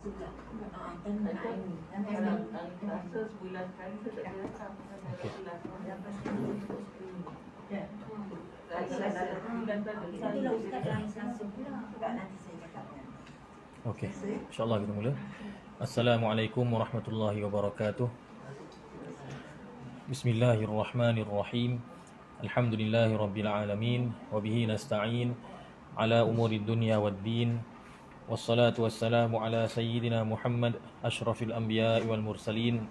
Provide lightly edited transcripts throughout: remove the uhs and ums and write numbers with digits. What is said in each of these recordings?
Suka. Kan ini. Kadang Yang rasa sebulan sekali saya tak biasa makan Okey. bulan. lepas ini untuk screening. Kan? Rasa bulan tadi. Itulah Ustaz lain selasa pula. Tak, nanti saya cakap kan. Okey, insya-Allah kita mula. Assalamualaikum warahmatullahi wabarakatuh. Bismillahirrahmanirrahim. Alhamdulillahirabbil alamin wa bihi nasta'in ala umurid dunya waddin. Wassalatu wassalamu ala sayyidina Muhammad asyrafil anbiya'i wal mursalin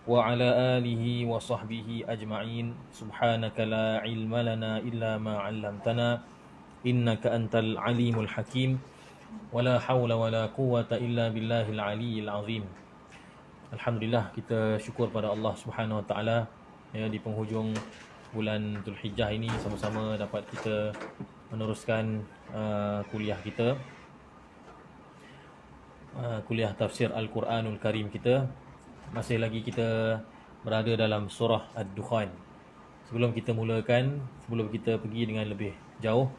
wa ala alihi wa sahbihi ajma'in. Subhanaka la ilma lana illa ma 'allamtana innaka antal alimul hakim. Wala haula wala quwwata illa billahil aliyyil azim. Alhamdulillah, kita syukur pada Allah Subhanahu wa taala ya, di penghujung bulan Zulhijjah ini sama-sama dapat kita meneruskan kuliah kita, kuliah tafsir Al-Quranul Karim kita. Masih lagi kita berada dalam surah Ad-Dukhan. Sebelum kita mulakan, sebelum kita pergi dengan lebih jauh,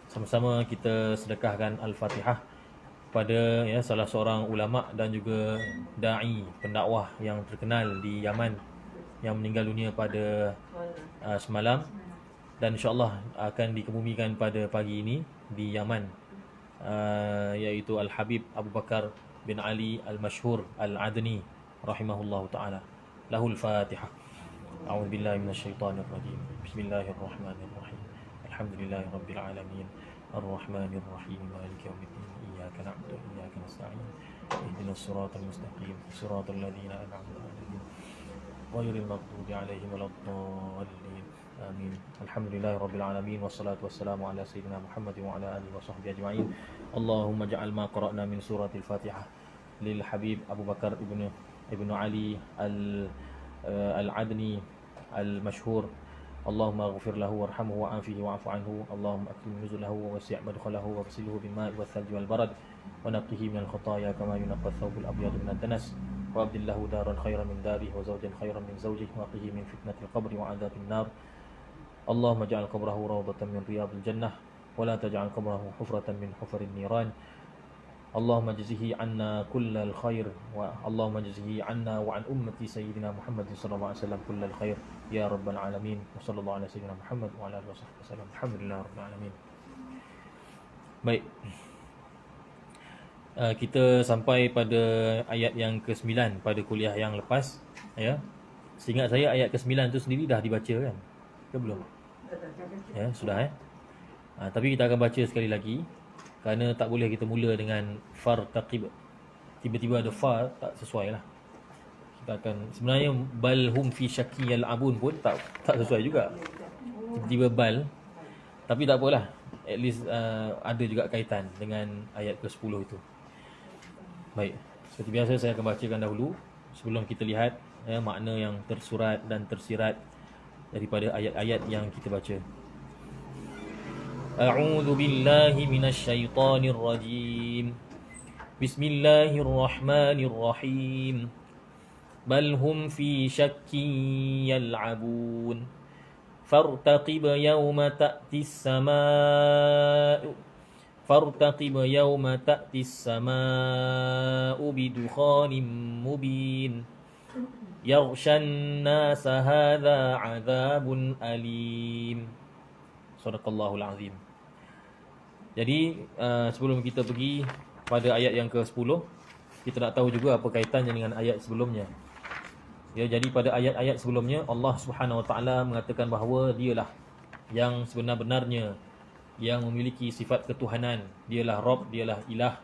sama-sama kita sedekahkan Al-Fatihah kepada ya, salah seorang ulama dan juga da'i, pendakwah yang terkenal di Yaman yang meninggal dunia pada semalam, dan insya-Allah akan dikebumikan pada pagi ini di Yaman, iaitu Al-Habib Abu Bakar bin Ali Al-Mashhur Al-Adni rahimahullahu taala. Lahul Fatihah. A'udzu billahi minasyaitonir rajim. Bismillahirrahmanirrahim. Alhamdulillahirabbil alamin. Ar-Rahmanir Rahim. Maliki yaumiddin. Iyyaka na'budu wa iyyaka nasta'in. Ihdinas siratal mustaqim. Siratal ladzina an'amta 'alaihim ghairil maghdubi 'alaihim waladdallin. Amin. Alhamdulillahirabbil alamin wassalatu wassalamu ala sayyidina Muhammadin wa ala alihi wa sahbihi ajma'in. Allahumma ja'al ma qara'na min suratil Fatihah lil Habib Abu Bakar ibnu Ali Al-Adni Al-Mashhur. Allahumma ighfir lahu warhamhu wa'afihi wa'fu anhu. Allahumma akrim nuzulahu wa wasi' madkhalahu wa ghsilhu bil ma'i wal thalji wal barad wa naqqihi minal khataaya kama yunqqa ath-thawbul abyadu minad danas wa abdillahu daran khairan min darihi wa zawjan khairan min zawjihi wa qihi min fitnatil qabri wa 'adzabil nar. Allahumma ja'al qabrahu rawdatan min riyadil jannah wa la taj'al qabrahu hufratan min hufarin niran. Allahumma jazzihi 'anna kullal khair wa Allahumma jazzihi 'anna wa 'an ummati sayyidina Muhammadin sallallahu alaihi wasallam kullal khair ya rabbal alamin. Wa sallallahu ala sayyidina Muhammad wa ala alihi wasallam. Alhamdulillah rabbil alamin. Baik. Kita sampai pada ayat yang ke-9 pada kuliah yang lepas ya. Seingat saya ayat ke-9 tu sendiri dah dibaca kan? Ke belum? Ya, sudah tapi kita akan baca sekali lagi kerana tak boleh kita mula dengan fartaqib. Tiba-tiba ada fa, tak sesuai lah. Kita akan, sebenarnya bal hum fi syakki yal'abun pun tak sesuai juga. Tiba-tiba bal. Tapi tak apalah. At least ada juga kaitan dengan ayat ke-10 itu. Baik. Seperti biasa saya akan bacakan dahulu sebelum kita lihat makna yang tersurat dan tersirat daripada ayat-ayat yang kita baca. A'udzu billahi minasy syaithanir rajim. Bismillahirrahmanirrahim. Bal hum fi syakkin yal'abun. Fartaqib yawma ta'tis samaa'u bidukhanin mubin. Yaghshan nasa hadza 'adzabun alim. Sadaqallahul azim. Jadi sebelum kita pergi pada ayat yang ke-10, kita nak tahu juga apa kaitannya dengan ayat sebelumnya. Ya, jadi pada ayat-ayat sebelumnya Allah Subhanahu wa taala mengatakan bahawa dialah yang sebenar-benarnya yang memiliki sifat ketuhanan. Dialah Rabb, dialah Ilah,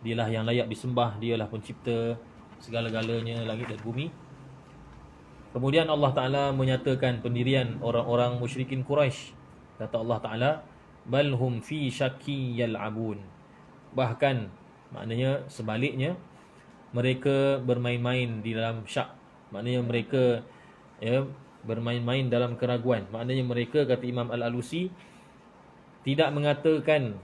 dialah yang layak disembah, dialah pencipta segala-galanya langit dan bumi. Kemudian Allah Ta'ala menyatakan pendirian orang-orang musyrikin Quraisy. Kata Allah Ta'ala, bal hum fi syakki yal'abun. Bahkan maknanya sebaliknya, mereka bermain-main di dalam syak. Maknanya mereka bermain-main dalam keraguan. Maknanya mereka, kata Imam Al-Alusi, tidak mengatakan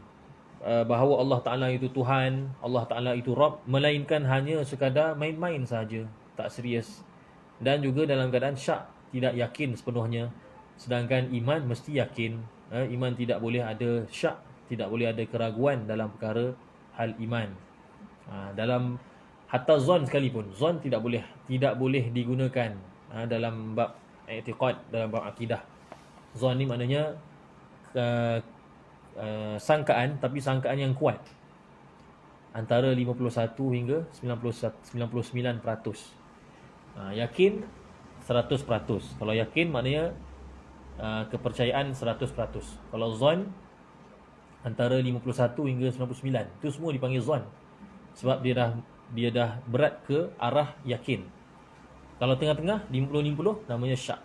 bahawa Allah Ta'ala itu Tuhan, Allah Ta'ala itu Rabb, melainkan hanya sekadar main-main saja, tak serius. Dan juga dalam keadaan syak, tidak yakin sepenuhnya. Sedangkan iman mesti yakin. Iman tidak boleh ada syak, tidak boleh ada keraguan dalam perkara hal iman. Dalam hatta zon sekalipun, zon tidak boleh digunakan dalam bab i'tiqad, dalam bab akidah. Zon ni maknanya sangkaan, tapi sangkaan yang kuat, antara 51 hingga 99%. Yakin 100%. Kalau yakin maknanya kepercayaan 100%. Kalau zon antara 51 hingga 99, itu semua dipanggil zon, sebab dia dah berat ke arah yakin. Kalau tengah-tengah 50-50 namanya syak.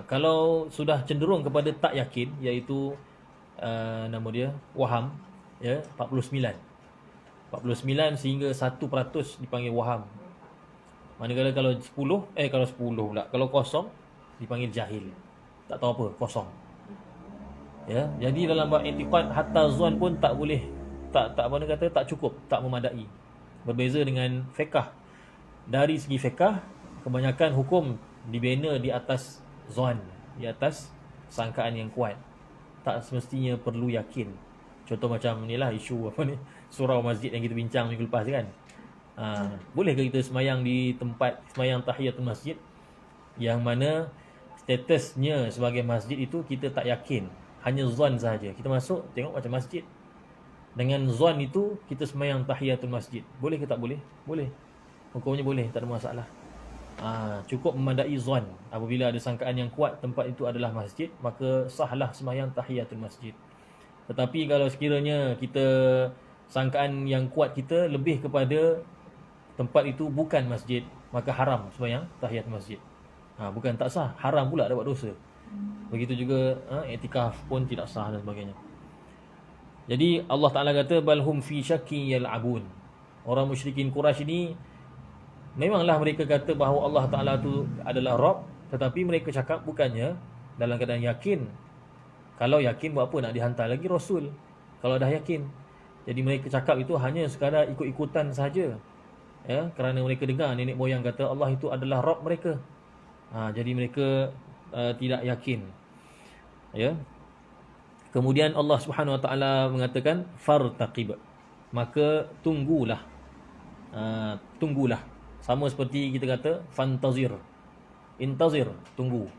Kalau sudah cenderung kepada tak yakin, iaitu nama dia waham, ya, 49 sehingga 1% dipanggil waham. Manakala kalau 10 pula, kalau kosong dipanggil jahil, tak tahu apa, kosong. Ya, jadi dalam bab i'tiqad hatta zon pun tak boleh, tak cukup, tak memadai. Berbeza dengan fiqh. Dari segi fiqh, kebanyakan hukum dibina di atas zon, di atas sangkaan yang kuat. Tak semestinya perlu yakin. Contoh macam inilah isu surau masjid yang kita bincang minggu lepas kan. Bolehkah kita semayang di tempat semayang tahiyatul masjid yang mana statusnya sebagai masjid itu kita tak yakin, hanya zon sahaja. Kita masuk tengok macam masjid, dengan zon itu kita semayang tahiyatul masjid. Boleh ke tak boleh? Boleh. Hukumnya boleh, tak ada masalah. Cukup memadai zon. Apabila ada sangkaan yang kuat tempat itu adalah masjid, maka sahlah semayang tahiyatul masjid. Tetapi kalau sekiranya kita sangkaan yang kuat kita lebih kepada tempat itu bukan masjid, maka haram semayang tahiyatul masjid. Bukan tak sah, haram pula, dapat dosa. Begitu juga i'tikaf pun tidak sah dan sebagainya. Jadi Allah Ta'ala kata balhum fi syakkin yal'abun. Orang musyrikin Quraisy ini memanglah mereka kata bahawa Allah Ta'ala tu adalah Rabb, tetapi mereka cakap bukannya dalam keadaan yakin. Kalau yakin, buat apa nak dihantar lagi Rasul kalau dah yakin? Jadi mereka cakap itu hanya sekadar ikut-ikutan sahaja, ya, kerana mereka dengar nenek moyang kata Allah itu adalah Rabb mereka. Jadi mereka tidak yakin, ya. Kemudian Allah Subhanahu Wa Taala mengatakan fartaqib, maka tunggulah. Tunggulah, sama seperti kita kata fantazir, intazir, tunggu.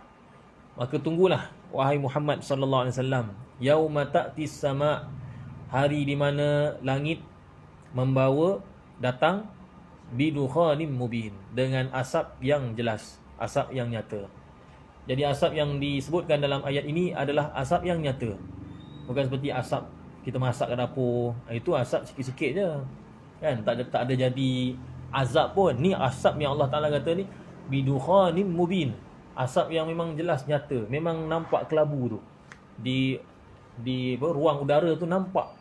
Maka tunggulah wahai Muhammad sallallahu alaihi wasallam, yauma ta'tis sama', hari di mana langit membawa datang bidukhanim mubin, dengan asap yang jelas, asap yang nyata. Jadi asap yang disebutkan dalam ayat ini adalah asap yang nyata. Bukan seperti asap kita masak kat dapur, itu asap sikit-sikit je, kan, tak ada jadi azab pun. Ni asap yang Allah Taala kata ni bidukhanim mubin, asap yang memang jelas nyata, memang nampak kelabu tu di ruang udara tu, nampak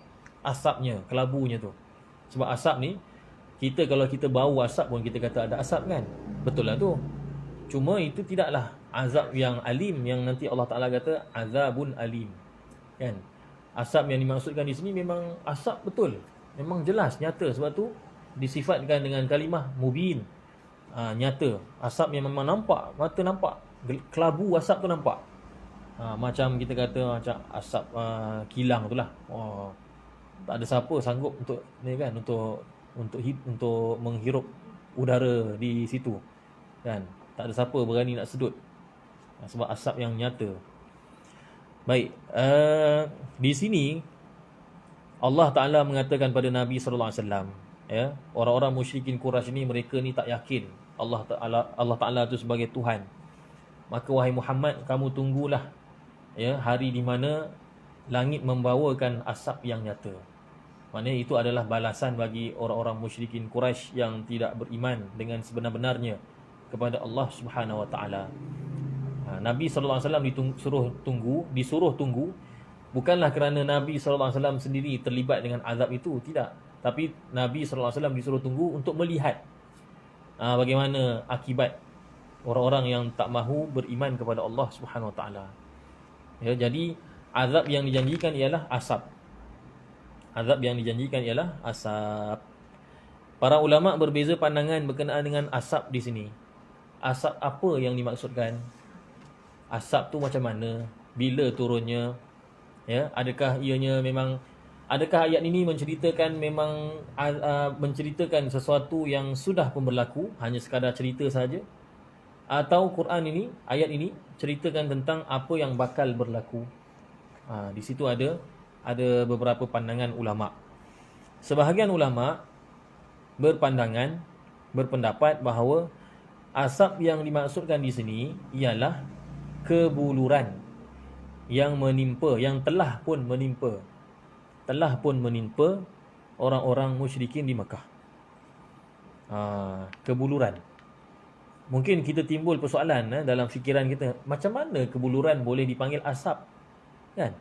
asapnya, kelabunya tu. Sebab asap ni, kita kalau kita bau asap pun kita kata ada asap, kan, betul lah tu. Cuma itu tidaklah azab yang alim, yang nanti Allah Ta'ala kata azabun alim, kan. Asap yang dimaksudkan di sini memang asap betul, memang jelas, nyata. Sebab tu disifatkan dengan kalimah mubin, nyata. Asap yang memang nampak, mata nampak, kelabu asap tu nampak. Macam kita kata macam asap kilang tu lah. Tak ada siapa sanggup untuk ni, kan, untuk menghirup udara di situ, kan. Tak ada siapa berani nak sedut, sebab asap yang nyata. Baik, di sini Allah Ta'ala mengatakan pada Nabi sallallahu alaihi wasallam, ya, orang-orang musyrikin Quraisy ni, mereka ni tak yakin Allah Ta'ala tu sebagai Tuhan. Maka wahai Muhammad, kamu tunggulah, ya, hari di mana langit membawakan asap yang nyata. Maknanya itu adalah balasan bagi orang-orang musyrikin Quraisy yang tidak beriman dengan sebenar-benarnya kepada Allah Subhanahu Wa Taala. Nabi sallallahu alaihi wasallam disuruh tunggu, bukanlah kerana Nabi sallallahu alaihi wasallam sendiri terlibat dengan azab itu, tidak. Tapi Nabi sallallahu alaihi wasallam disuruh tunggu untuk melihat bagaimana akibat orang-orang yang tak mahu beriman kepada Allah Subhanahu Wa Taala. Ya, jadi azab yang dijanjikan ialah asap. Azab yang dijanjikan ialah asap. Para ulama berbeza pandangan berkenaan dengan asap di sini. Asap apa yang dimaksudkan? Asap tu macam mana? Bila turunnya? Ya, adakah ianya memang Adakah ayat ini menceritakan memang menceritakan sesuatu yang sudah pun berlaku, hanya sekadar cerita saja? Atau Quran ini, ayat ini ceritakan tentang apa yang bakal berlaku? Di situ ada beberapa pandangan ulama. Sebahagian ulama berpendapat bahawa asap yang dimaksudkan di sini ialah kebuluran yang menimpa, yang telah pun menimpa orang-orang musyrikin di Mekah. Kebuluran. Mungkin kita timbul persoalan dalam fikiran kita, macam mana kebuluran boleh dipanggil asap? Kan?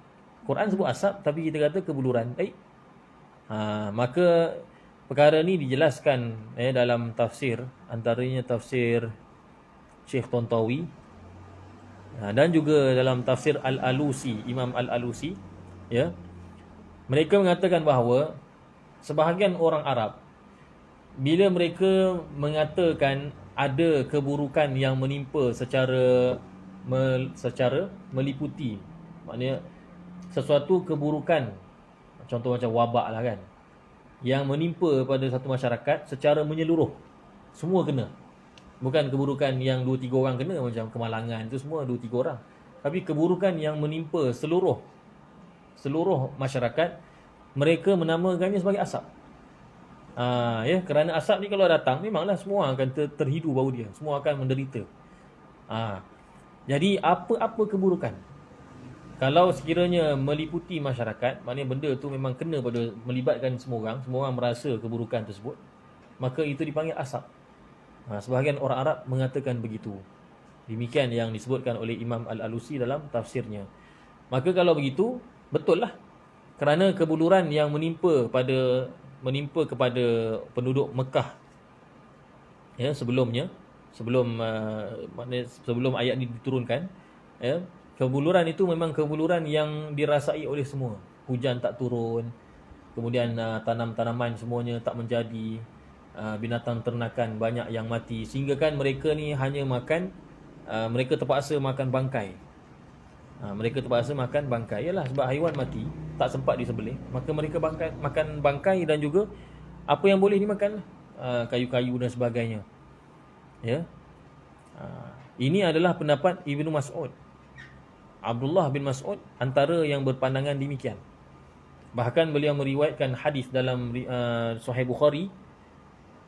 Quran sebut asap tapi kita kata kebuluran. Maka perkara ni dijelaskan dalam tafsir, antaranya tafsir Syekh Tontawi dan juga dalam tafsir Al-Alusi, Imam Al-Alusi, ya. Mereka mengatakan bahawa sebahagian orang Arab bila mereka mengatakan ada keburukan yang menimpa secara meliputi, maknanya sesuatu keburukan, contoh macam wabak lah kan, yang menimpa pada satu masyarakat secara menyeluruh, semua kena. Bukan keburukan yang 2-3 orang kena, macam kemalangan itu semua 2-3 orang, tapi keburukan yang menimpa seluruh masyarakat, mereka menamakannya sebagai asap. Ya, kerana asap ni kalau datang memanglah semua akan terhidu bau dia, semua akan menderita. Jadi apa-apa keburukan, kalau sekiranya meliputi masyarakat, maknanya benda tu memang kena pada, melibatkan semua orang merasa keburukan tersebut, maka itu dipanggil asap. Sebahagian orang Arab mengatakan begitu. Demikian yang disebutkan oleh Imam Al-Alusi dalam tafsirnya. Maka kalau begitu, betul lah. Kerana kebuluran yang menimpa kepada penduduk Mekah, ya, sebelum ayat ini diturunkan, ya, kebuluran itu memang kebuluran yang dirasai oleh semua. Hujan tak turun, kemudian tanam-tanaman semuanya tak menjadi, binatang ternakan banyak yang mati, sehingga kan mereka ni hanya makan, mereka terpaksa makan bangkai. Yalah, sebab haiwan mati tak sempat disembelih, maka mereka makan bangkai dan juga apa yang boleh dimakan, kayu-kayu dan sebagainya. Ya. Ini adalah pendapat Ibnu Mas'ud. Abdullah bin Mas'ud antara yang berpandangan demikian. Bahkan beliau meriwayatkan hadis dalam Sahih Bukhari,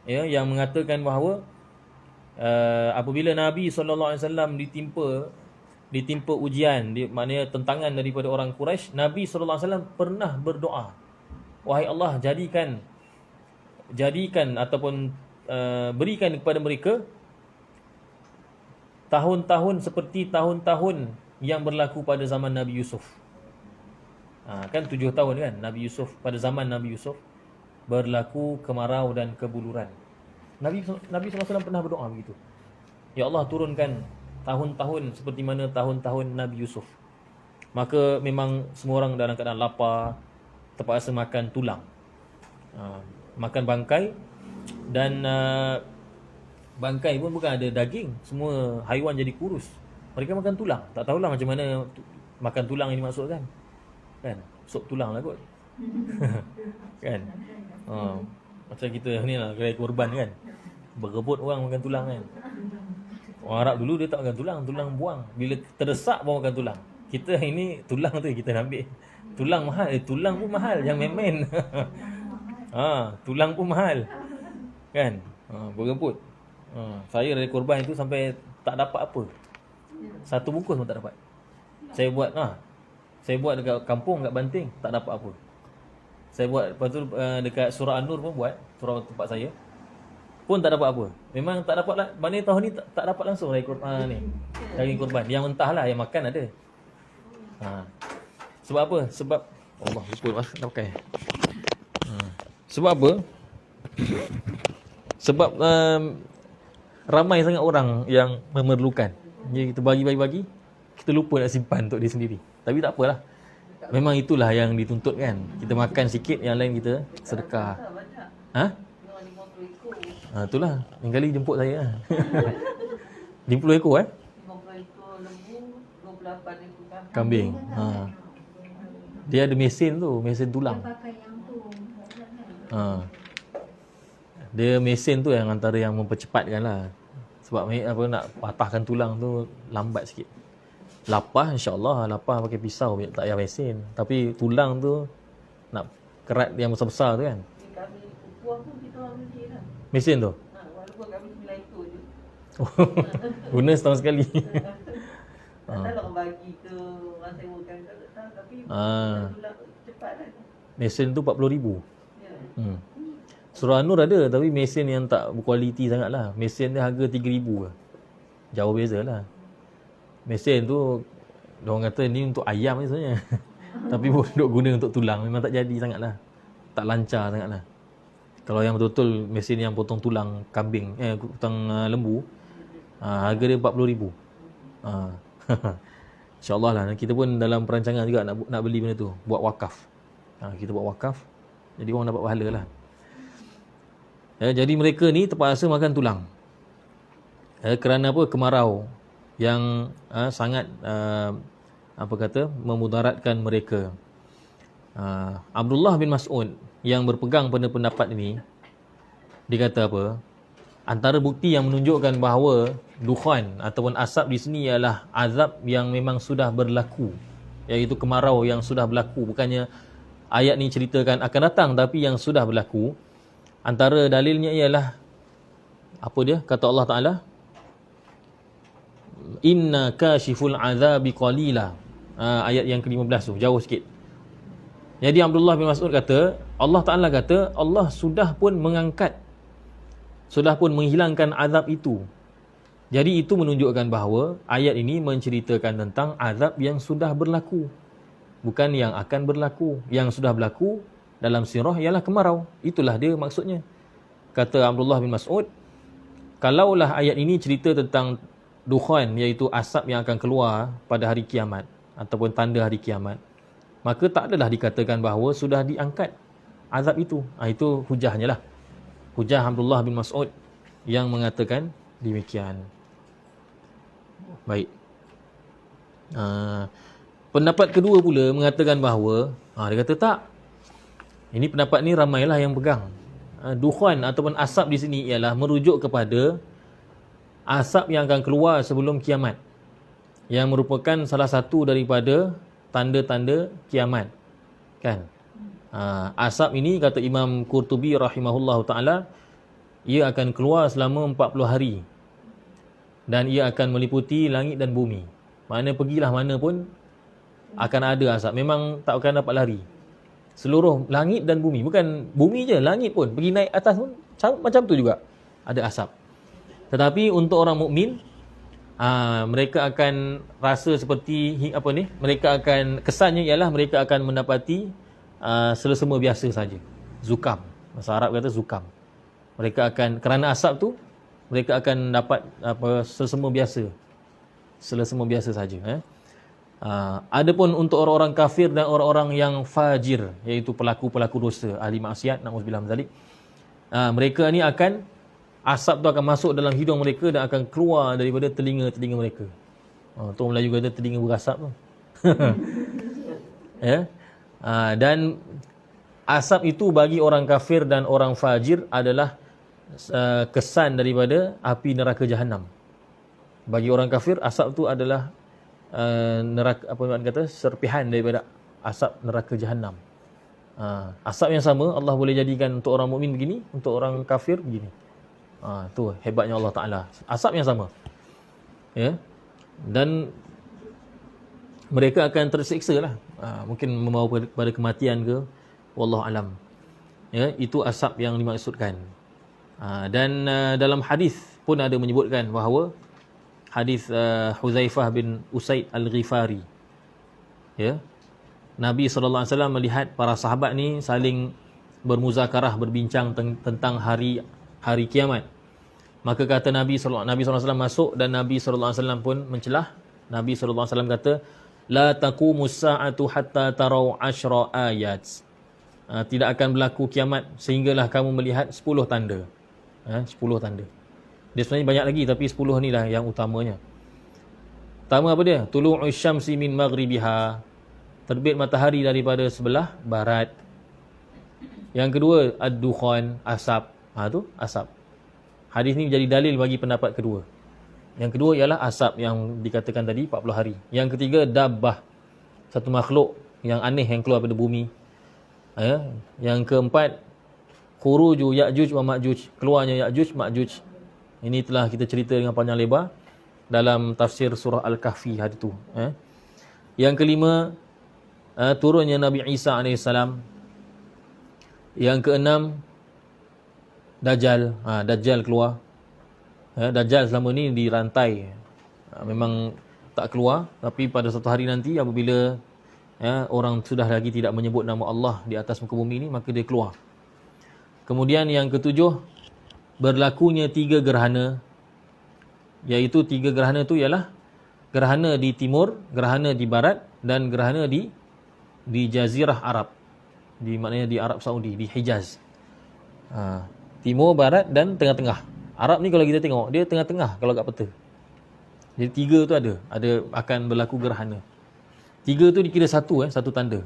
ya, yang mengatakan bahawa apabila Nabi SAW ditimpa ujian, maknanya tentangan daripada orang Quraisy, Nabi SAW pernah berdoa, wahai Allah, jadikan ataupun berikan kepada mereka tahun-tahun seperti tahun-tahun yang berlaku pada zaman Nabi Yusuf. Kan 7 tahun kan Nabi Yusuf, pada zaman Nabi Yusuf berlaku kemarau dan kebuluran. Nabi SAW pernah berdoa begitu, ya Allah, turunkan tahun-tahun seperti mana tahun-tahun Nabi Yusuf. Maka memang semua orang dalam keadaan lapar, terpaksa makan tulang, makan bangkai. Dan bangkai pun bukan ada daging, semua haiwan jadi kurus. Mereka makan tulang. Tak tahulah macam mana makan tulang ini dimaksudkan, kan? Sup tulang lah kot. Kan? Macam kita ni lah, kedai korban kan, berebut orang makan tulang kan. Orang Arab dulu dia tak makan tulang buang. Bila terdesak baru makan tulang. Kita ini tulang tu kita nak ambil. Tulang mahal, tulang pun mahal, jangan main-main. Tulang pun mahal, kan? Berebut. Saya dari korban itu sampai tak dapat apa. Satu bungkus pun tak dapat. Saya buat dekat kampung, dekat Banting, tak dapat apa. Saya buat, lepas tu dekat Surah An-Nur pun buat, surah tempat saya, pun tak dapat apa. Memang tak dapat lah. Maknanya tahun ni tak dapat langsung daging korban. Yang mentah lah, yang makan ada. Sebab apa? Sebab Allah, lupa nak pakai. Sebab apa? Sebab ramai sangat orang yang memerlukan. Jadi kita bagi, kita lupa nak simpan untuk diri sendiri. Tapi tak apalah. Memang itulah yang dituntut kan. Kita makan sikit, yang lain kita sedekah. Itulah, lain kali jemput saya. 50 ekor 50 ekor lembu, 28 ekor kambing. Dia ada mesin tu, mesin tulang. Dia pakai yang tu. Ha. Dia mesin tu yang antara yang mempercepatkan lah. Sebab apa nak patahkan tulang tu lambat sikit. Lapah insya-Allah, lapah pakai pisau, tak payah mesin. Tapi tulang tu nak kerat yang besar-besar tu kan. Kami puas pun kita orang mesin lah. Mesin tu. Walaupun kami 9 ekor je. Guna setahun sekali. Tak tahu orang bagi ke orang sewakan ke tak, tapi Ah. tulang cepat kan. Mesin tu 40,000. Ya. Surah An-Nur ada tapi mesin yang tak berkualiti sangat lah. Mesin dia harga 3,000 lah. Jauh beza lah. Mesin tu diorang kata ni untuk ayam ni sebenarnya. Tapi duk guna untuk tulang memang tak jadi sangat lah. Tak lancar sangat lah. Kalau yang betul-betul mesin yang potong tulang kambing, potong lembu, harga dia 40,000. InsyaAllah lah. Kita pun dalam perancangan juga nak beli benda tu. Buat wakaf. Kita buat wakaf. Jadi orang dapat pahala lah. Jadi mereka ni terpaksa makan tulang. Kerana apa? Kemarau yang sangat memudaratkan mereka. Abdullah bin Mas'ud yang berpegang pada pendapat ini, dia kata apa? Antara bukti yang menunjukkan bahawa dukhan ataupun asap di sini ialah azab yang memang sudah berlaku, iaitu kemarau yang sudah berlaku. Bukannya ayat ni ceritakan akan datang, tapi yang sudah berlaku. Antara dalilnya ialah apa dia? Kata Allah Ta'ala, inna kashiful azabi qalila. Ayat yang ke-15 tu, jauh sikit. Jadi Abdullah bin Mas'ud kata, Allah Ta'ala kata, Allah sudah pun mengangkat, sudah pun menghilangkan azab itu. Jadi itu menunjukkan bahawa ayat ini menceritakan tentang azab yang sudah berlaku, bukan yang akan berlaku. Yang sudah berlaku dalam sirah ialah kemarau. Itulah dia maksudnya. Kata Abdullah bin Mas'ud, kalaulah ayat ini cerita tentang dukhan, iaitu asap yang akan keluar pada hari kiamat ataupun tanda hari kiamat, maka tak adalah dikatakan bahawa sudah diangkat azab itu. Itu hujahnya lah. Hujah Abdullah bin Mas'ud yang mengatakan demikian. Baik. Pendapat kedua pula mengatakan bahawa dia kata tak. Ini pendapat ni ramailah yang pegang. Dukhan ataupun asap di sini ialah merujuk kepada asap yang akan keluar sebelum kiamat, yang merupakan salah satu daripada tanda-tanda kiamat. Kan? Asap ini kata Imam Qurtubi rahimahullahu taala, ia akan keluar selama 40 hari dan ia akan meliputi langit dan bumi. Mana pergilah mana pun akan ada asap. Memang tak akan dapat lari. Seluruh langit dan bumi, bukan bumi je, langit pun pergi naik atas pun macam tu juga ada asap. Tetapi untuk orang mukmin, mereka akan rasa seperti mereka akan, kesannya ialah mereka akan mendapati selesema biasa saja. Zukam. Bahasa Arab kata zukam. Mereka akan, kerana asap tu, mereka akan dapat selesema biasa. Selesema biasa saja. Adapun untuk orang-orang kafir dan orang-orang yang fajir, iaitu pelaku-pelaku dosa, ahli maksiat, na'udzubillah min zalik, mereka ni akan, asap tu akan masuk dalam hidung mereka dan akan keluar daripada telinga-telinga mereka. Tu Melayu kata telinga berasap tu. Ya. Dan asap itu bagi orang kafir dan orang fajir adalah kesan daripada api neraka Jahannam. Bagi orang kafir, asap tu adalah neraka, serpihan daripada asap neraka Jahannam. Asap yang sama Allah boleh jadikan untuk orang mukmin begini, untuk orang kafir begini. Tu hebatnya Allah Ta'ala. Asap yang sama. Ya. Dan mereka akan tersiksa lah. Mungkin membawa pada kematian ke, wallahu alam. Ya, itu asap yang dimaksudkan. Dan dalam hadis pun ada menyebutkan bahawa hadis Huzaifah bin Usaid Al-Ghifari, ya, Nabi SAW melihat para sahabat ni saling bermuzakarah, berbincang tentang hari kiamat. Maka kata Nabi SAW masuk dan Nabi SAW pun mencelah. Nabi SAW kata, la taqumus sa'atu hatta tarau 10 ayat. Tidak akan berlaku kiamat sehinggalah kamu melihat 10 tanda. 10 tanda. Dia sebenarnya banyak lagi, tapi 10 ni lah yang utamanya. Pertama apa dia? Tulu'us syamsi min maghribiha. terbit matahari daripada sebelah barat. Yang kedua, ad-dukhan, asap. Tu asap. Hadis ni menjadi dalil bagi pendapat kedua. Yang kedua ialah asap yang dikatakan tadi 40 hari. Yang ketiga, dabbah, satu makhluk yang aneh yang keluar daripada bumi. Yang keempat, khuruju Ya'juj wa Ma'juj, keluarnya Ya'juj Ma'juj. Ini telah kita cerita dengan panjang lebar dalam tafsir surah Al-Kahfi hari tu. Yang kelima, turunnya Nabi Isa AS. Yang keenam, Dajjal. Dajjal keluar. Dajjal selama ni dirantai, memang tak keluar. Tapi pada suatu hari nanti apabila orang sudah lagi tidak menyebut nama Allah di atas muka bumi ni, maka dia keluar. Kemudian yang ketujuh, berlakunya 3 gerhana, iaitu 3 gerhana tu ialah gerhana di timur, gerhana di barat dan gerhana di Jazirah Arab, maknanya di Arab Saudi, di Hijaz. Timur, barat dan tengah-tengah. Arab ni kalau kita tengok, dia tengah-tengah kalau kat peta. Jadi 3 tu ada akan berlaku gerhana. 3 tu dikira satu tanda.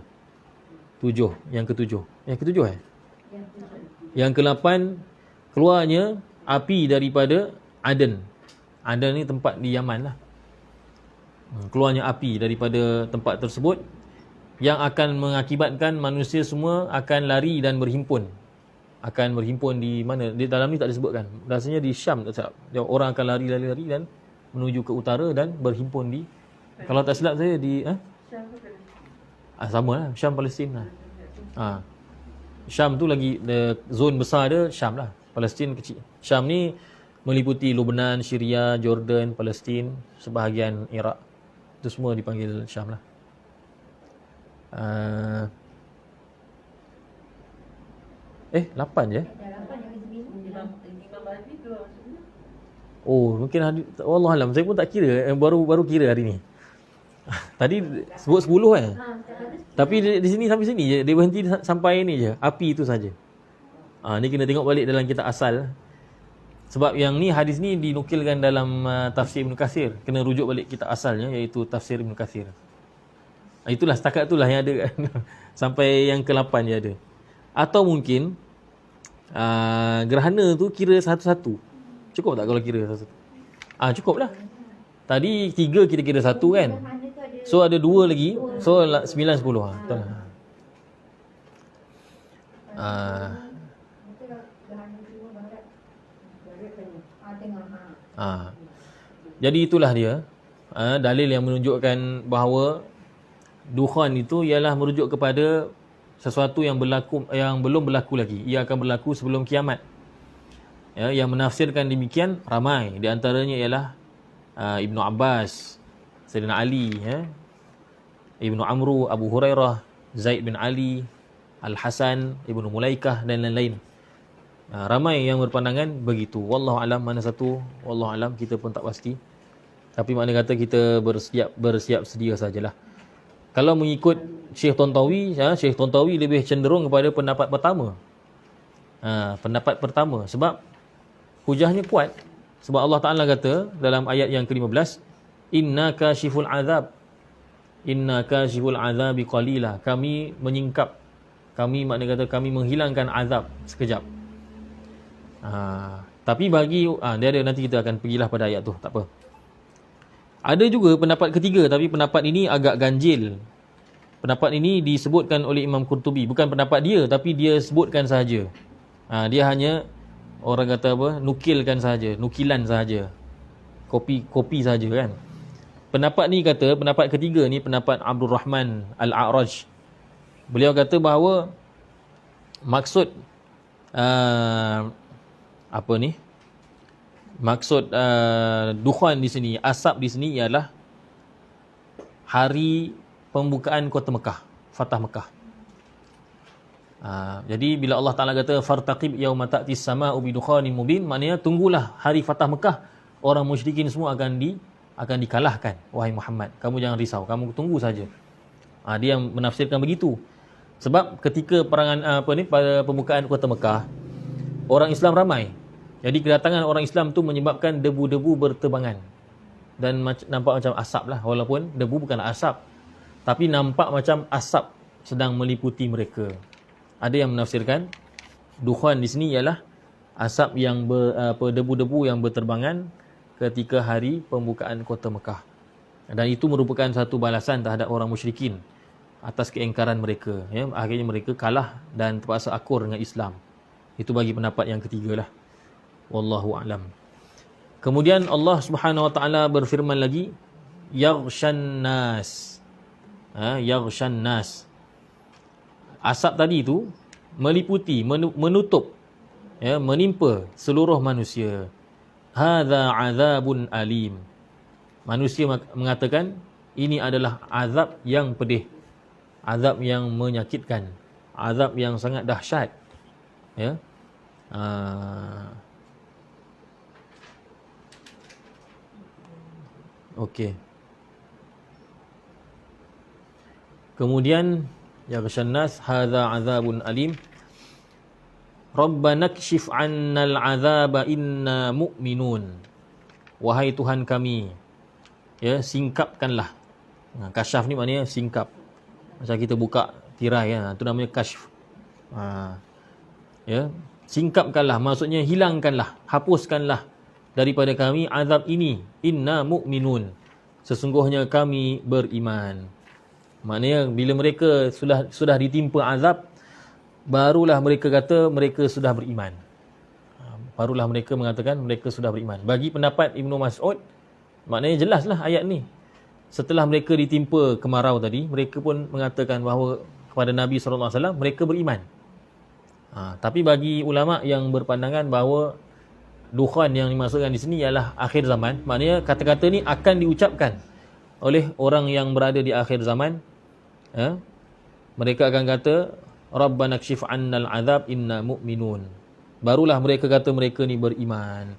7, yang ketujuh. Yang ketujuh Yang ke-8, keluarnya api daripada Aden. Aden ni tempat di Yaman lah. Keluarnya api daripada tempat tersebut yang akan mengakibatkan manusia semua akan lari dan berhimpun. Akan berhimpun di mana? Di dalam ni tak disebutkan. Rasanya di Syam, tak silap. Orang akan lari dan menuju ke utara dan berhimpun di, kalau tak silap saya di sama lah, Syam, Palestin lah. Syam tu lagi zon besar dia Syam lah. Palestin kecil. Syam ni meliputi Lebanon, Syria, Jordan, Palestin, sebahagian Iraq. Itu semua dipanggil Syam lah. Lapan je? Oh, mungkin Wallahualam, saya pun tak kira, baru kira hari ni. Tadi sebut 10 kan? Tapi di sini sampai sini je, dia berhenti sampai ni je, api itu saja. Ni kena tengok balik dalam kitab asal. Sebab yang ni, hadis ni dinukilkan dalam tafsir Ibn Kathir. Kena rujuk balik kitab asalnya, iaitu tafsir Ibn Kathir. Itulah, setakat itulah yang ada kan. Sampai yang ke-8 je ada. Atau mungkin gerhana tu kira satu-satu. Cukup tak kalau kira satu-satu? Cukup lah. Tadi 3 kita kira satu kan. So ada 2 lagi. So 9, 10. Betul lah. Jadi itulah dia. Dalil yang menunjukkan bahawa dukhan itu ialah merujuk kepada sesuatu yang belum berlaku lagi. Ia akan berlaku sebelum kiamat. Yang menafsirkan demikian ramai. Di antaranya ialah Ibnu Abbas, Sayyidina Ali, Ibnu Amru, Abu Hurairah, Zaid bin Ali, Al-Hasan, Ibnu Mulaikah dan lain-lain. Ramai yang berpandangan begitu. Wallahu alam mana satu, wallahu alam kita pun tak pasti. Tapi makna kata kita bersiap sedia sajalah. Kalau mengikut Syekh Tontawi lebih cenderung kepada pendapat pertama. Pendapat pertama sebab hujahnya kuat. Sebab Allah Ta'ala kata dalam ayat yang ke-15, Inna kashiful azab. Inna kashiful azabi qalila. Kami menyingkap. Kami makna kata kami menghilangkan azab sekejap. Tapi bagi dia ada, nanti kita akan pergilah pada ayat tu, tak apa. Ada juga pendapat ketiga, tapi pendapat ini agak ganjil. Pendapat ini disebutkan oleh Imam Qurtubi. Bukan pendapat dia, tapi dia sebutkan sahaja. Dia hanya, orang kata apa, nukilkan sahaja, nukilan sahaja. Kopi sahaja kan. Pendapat ni kata, pendapat ketiga ni pendapat Abdul Rahman Al-A'raj. Beliau kata bahawa maksud maksud dukhan di sini, asap di sini ialah hari pembukaan kota Mekah, Fatah Mekah. Jadi bila Allah Ta'ala kata fartaqib yauma ta'tis sama'u bidukhanin mubin, maknanya tunggulah hari Fatah Mekah, orang musyrikin semua akan dikalahkan. Wahai Muhammad, kamu jangan risau, kamu tunggu saja. Dia menafsirkan begitu. Sebab ketika perangan pada pembukaan kota Mekah, orang Islam ramai. Jadi kedatangan orang Islam tu menyebabkan debu-debu berterbangan dan nampak macam asap lah, walaupun debu bukan asap. tapi nampak macam asap sedang meliputi mereka. Ada yang menafsirkan dukhan di sini ialah asap yang debu-debu yang berterbangan ketika hari pembukaan kota Mekah. Dan itu merupakan satu balasan terhadap orang musyrikin atas keingkaran mereka. Ya, akhirnya mereka kalah dan terpaksa akur dengan Islam. Itu bagi pendapat yang ketiga lah. Wallahu a'lam. Kemudian Allah Subhanahu wa taala berfirman lagi, yaghshan nas. Yaghshan nas. Asap tadi itu meliputi, menutup, ya, menimpa seluruh manusia. Hadza azabun alim. Manusia mengatakan ini adalah azab yang pedih, azab yang menyakitkan, azab yang sangat dahsyat. Ya. Okey. Kemudian ya kasyannas hadza azabun alim. Rabbana kshif 'annal 'adzaba inna mu'minun. Wahai Tuhan kami, ya, singkapkanlah. Kasyaf ni maknanya singkap. Macam kita buka tirai, ya, itu namanya kasyf. Ya, singkapkanlah, maksudnya hilangkanlah, hapuskanlah daripada kami azab ini. Inna mu'minun. Sesungguhnya kami beriman. Maknanya bila mereka sudah ditimpa azab, barulah mereka kata mereka sudah beriman. Barulah mereka mengatakan mereka sudah beriman. Bagi pendapat Ibnu Mas'ud, maknanya jelaslah ayat ni. Setelah mereka ditimpa kemarau tadi, mereka pun mengatakan bahawa kepada Nabi SAW mereka beriman. Tapi bagi ulama yang berpandangan bahawa dukhan yang dimaksudkan di sini ialah akhir zaman, maknanya kata-kata ni akan diucapkan oleh orang yang berada di akhir zaman. Ya? Mereka akan kata, Rabbana kshif 'annal 'adzab inna mu'minun. Barulah mereka kata mereka ni beriman.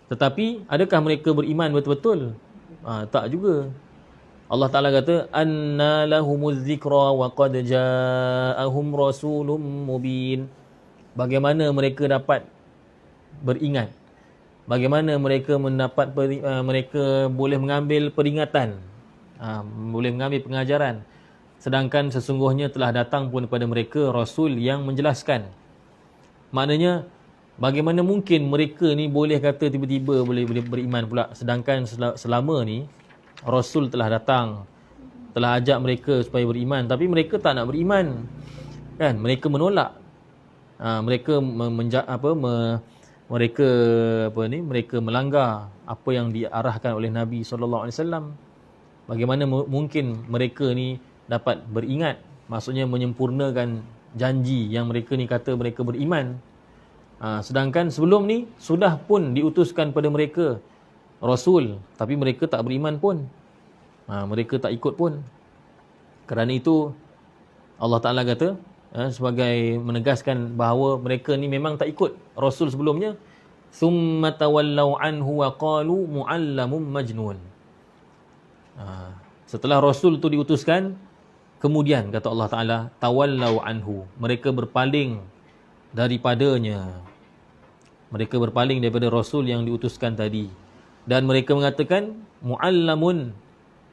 Tetapi adakah mereka beriman betul-betul? Tak juga. Allah Ta'ala kata, anna lahumuz zikra wa qad ja'ahum rasulun mubin. Bagaimana mereka dapat beringat? Bagaimana mereka mereka boleh mengambil peringatan, boleh mengambil pengajaran, sedangkan sesungguhnya telah datang pun kepada mereka rasul yang menjelaskan. Maknanya bagaimana mungkin mereka ni boleh kata tiba-tiba boleh beriman pula, sedangkan selama ni rasul telah datang, telah ajak mereka supaya beriman, tapi mereka tak nak beriman. Kan? Mereka menolak. Mereka melanggar apa yang diarahkan oleh Nabi SAW. Bagaimana mungkin mereka ni dapat beringat? Maksudnya menyempurnakan janji yang mereka ni kata mereka beriman. Sedangkan sebelum ni sudah pun diutuskan pada mereka rasul, tapi mereka tak beriman pun. Mereka tak ikut pun. Kerana itu Allah Ta'ala kata, sebagai menegaskan bahawa mereka ni memang tak ikut rasul sebelumnya, thumma tawallaw anhu wa qalu mu'allamun majnun. Setelah rasul tu diutuskan, kemudian kata Allah Ta'ala, tawallaw anhu, mereka berpaling daripadanya. Mereka berpaling daripada rasul yang diutuskan tadi, dan mereka mengatakan mu'allamun,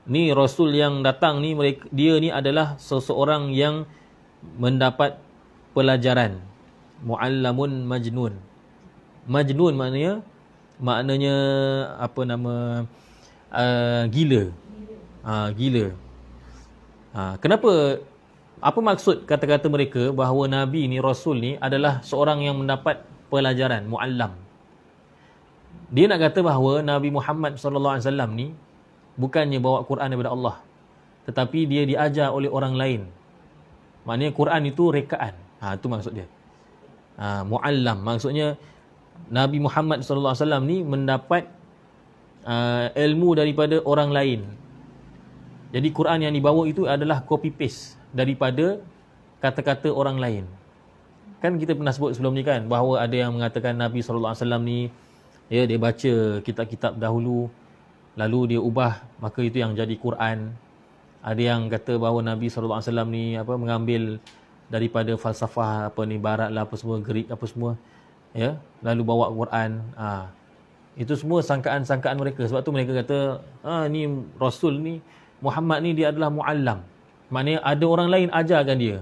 ni rasul yang datang ni, dia ni adalah seseorang yang mendapat pelajaran. Mu'allamun majnun. Majnun maknanya apa nama, gila. Gila. Kenapa? Apa maksud kata-kata mereka bahawa Nabi ni, Rasul ni adalah seorang yang mendapat pelajaran, mu'allam? Dia nak kata bahawa Nabi Muhammad SAW ni bukannya bawa Quran daripada Allah, tetapi dia diajar oleh orang lain. Maknanya Quran itu rekaan. Itu maksud dia. Mu'allam. Maksudnya Nabi Muhammad SAW ni mendapat ilmu daripada orang lain. Jadi Quran yang dibawa itu adalah copy paste daripada kata-kata orang lain. Kan kita pernah sebut sebelum ni kan, bahawa ada yang mengatakan Nabi SAW ni, ya, dia baca kitab-kitab dahulu, lalu dia ubah, maka itu yang jadi Quran. Ada yang kata bahawa Nabi SAW ni mengambil daripada falsafah barat lah, apa semua, Greek apa semua, ya, lalu bawa Quran. Itu semua sangkaan-sangkaan mereka. Sebab tu mereka kata ni Rasul ni, Muhammad ni dia adalah mu'allam. Maknanya ada orang lain ajarkan dia.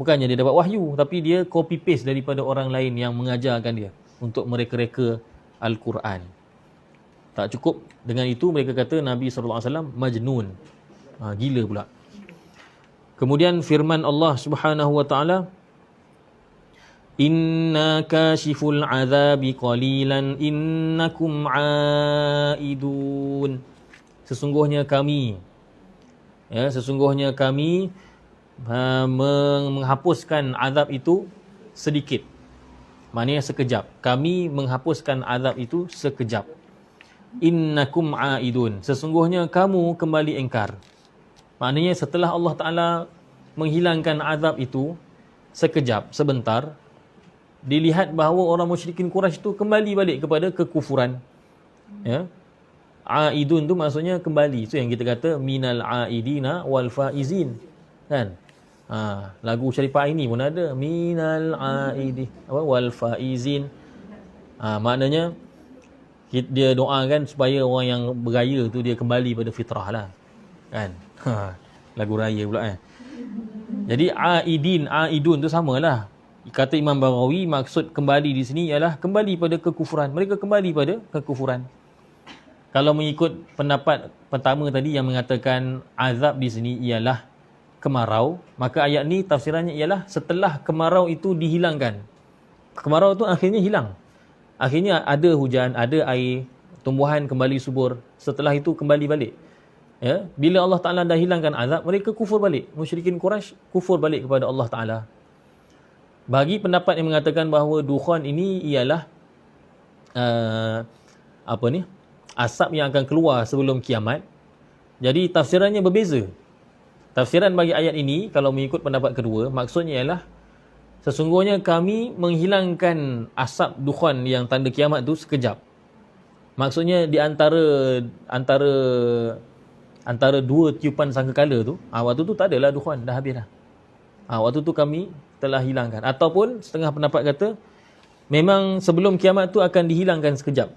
Bukannya dia dapat wahyu, tapi dia copy paste daripada orang lain yang mengajarkan dia untuk mereka-reka Al-Quran. Tak cukup dengan itu, mereka kata Nabi SAW majnun. Gila pula. Kemudian firman Allah Subhanahu wa taala, inna kashiful azabi qalilan innakum aidun. Sesungguhnya kami menghapuskan azab itu sedikit. Maknanya sekejap. Kami menghapuskan azab itu sekejap. Innakum aidun. Sesungguhnya kamu kembali engkar. Maknanya setelah Allah Ta'ala menghilangkan azab itu sekejap, sebentar, dilihat bahawa orang musyrikin Quraisy itu kembali balik kepada kekufuran. Ya. Aidun tu maksudnya kembali. Itu yang kita kata minal aidina wal faizin. Kan? Lagu Syarifah ini pun ada minal aidi wal faizin. Maknanya dia doakan supaya orang yang beraya tu dia kembali pada fitrah lah. Kan? Lagu raya pula Jadi aidun tu samalah. Kata Imam Baghawi, maksud kembali di sini ialah kembali pada kekufuran. Mereka kembali pada kekufuran. Kalau mengikut pendapat pertama tadi yang mengatakan azab di sini ialah kemarau, maka ayat ni tafsirannya ialah setelah kemarau itu dihilangkan. Kemarau tu akhirnya hilang. Akhirnya ada hujan, ada air, tumbuhan kembali subur. Setelah itu kembali balik. Ya, bila Allah Ta'ala dah hilangkan azab, mereka kufur balik. Musyrikin Quraisy kufur balik kepada Allah Ta'ala. Bagi pendapat yang mengatakan bahawa dukhan ini ialah asap yang akan keluar sebelum kiamat. Jadi tafsirannya berbeza. Tafsiran bagi ayat ini, kalau mengikut pendapat kedua, maksudnya ialah sesungguhnya kami menghilangkan asap dukhan yang tanda kiamat tu sekejap. Maksudnya di antara dua tiupan sangkakala tu, waktu tu tak adalah dukhan, dah habis dah. Waktu tu kami telah hilangkan. Ataupun setengah pendapat kata memang sebelum kiamat tu akan dihilangkan sekejap.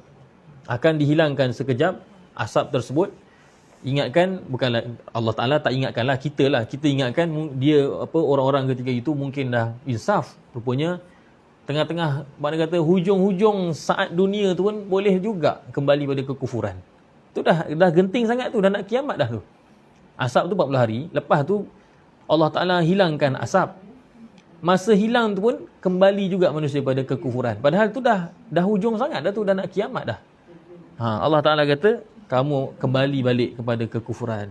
Akan dihilangkan sekejap asap tersebut. Ingatkan, bukanlah Allah Ta'ala tak ingatkanlah, kita lah. Kita ingatkan dia orang-orang ketika itu mungkin dah insaf. Rupanya tengah-tengah, makna kata hujung-hujung saat dunia tu pun boleh juga kembali pada kekufuran. Tu dah genting sangat tu, dah nak kiamat dah tu. Asap tu 40 hari, lepas tu Allah Ta'ala hilangkan asap. Masa hilang tu pun kembali juga manusia pada kekufuran. Padahal tu dah hujung sangat dah tu, dah nak kiamat dah. Allah Ta'ala kata kamu kembali balik kepada kekufuran.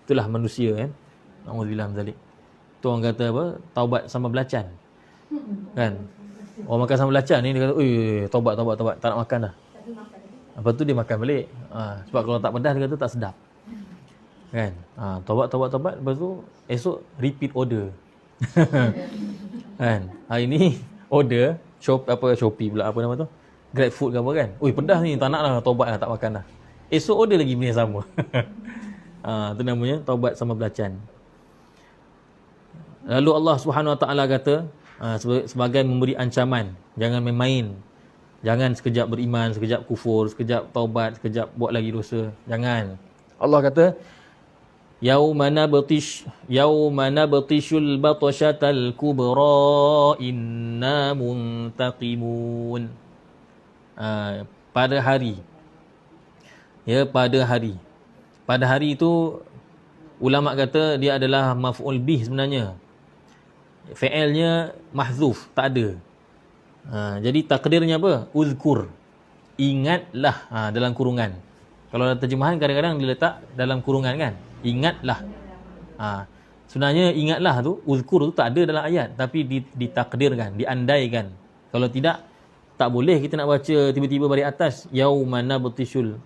Itulah manusia kan. Na'udzubillah min zalik. Tu orang kata apa? Taubat sama belacan. Kan? Orang makan sama belacan ni dia kata, taubat, tak nak makan dah. Lepas tu dia makan balik. Sebab kalau tak pedas dia kata tak sedap. Kan? Taubat. Lepas tu esok repeat order. Kan? Hari ni order Shopee pula apa nama tu? Grab food ke apa kan? Pedas ni, tak nak lah, taubat lah, tak makan lah. Esok order lagi benda yang sama. Itu namanya taubat sama belacan. Lalu Allah Subhanahu Wa Taala kata sebagai memberi ancaman, jangan main-main. Jangan sekejap beriman, sekejap kufur, sekejap taubat, sekejap buat lagi dosa. Jangan. Allah kata yauma nabtishul batashatal kubra inna muntaqimun. Pada hari. Pada hari itu ulama kata dia adalah maf'ul bih sebenarnya. Fi'ilnya mahzuf, tak ada. Jadi takdirnya apa? Uzkur. Ingatlah dalam kurungan. Kalau dalam terjemahan kadang-kadang diletak dalam kurungan kan. Ingatlah. Sebenarnya ingatlah tu, uzkur tu tak ada dalam ayat, tapi ditakdirkan, diandaikan. Kalau tidak, tak boleh kita nak baca tiba-tiba balik atas yauma nabtishul.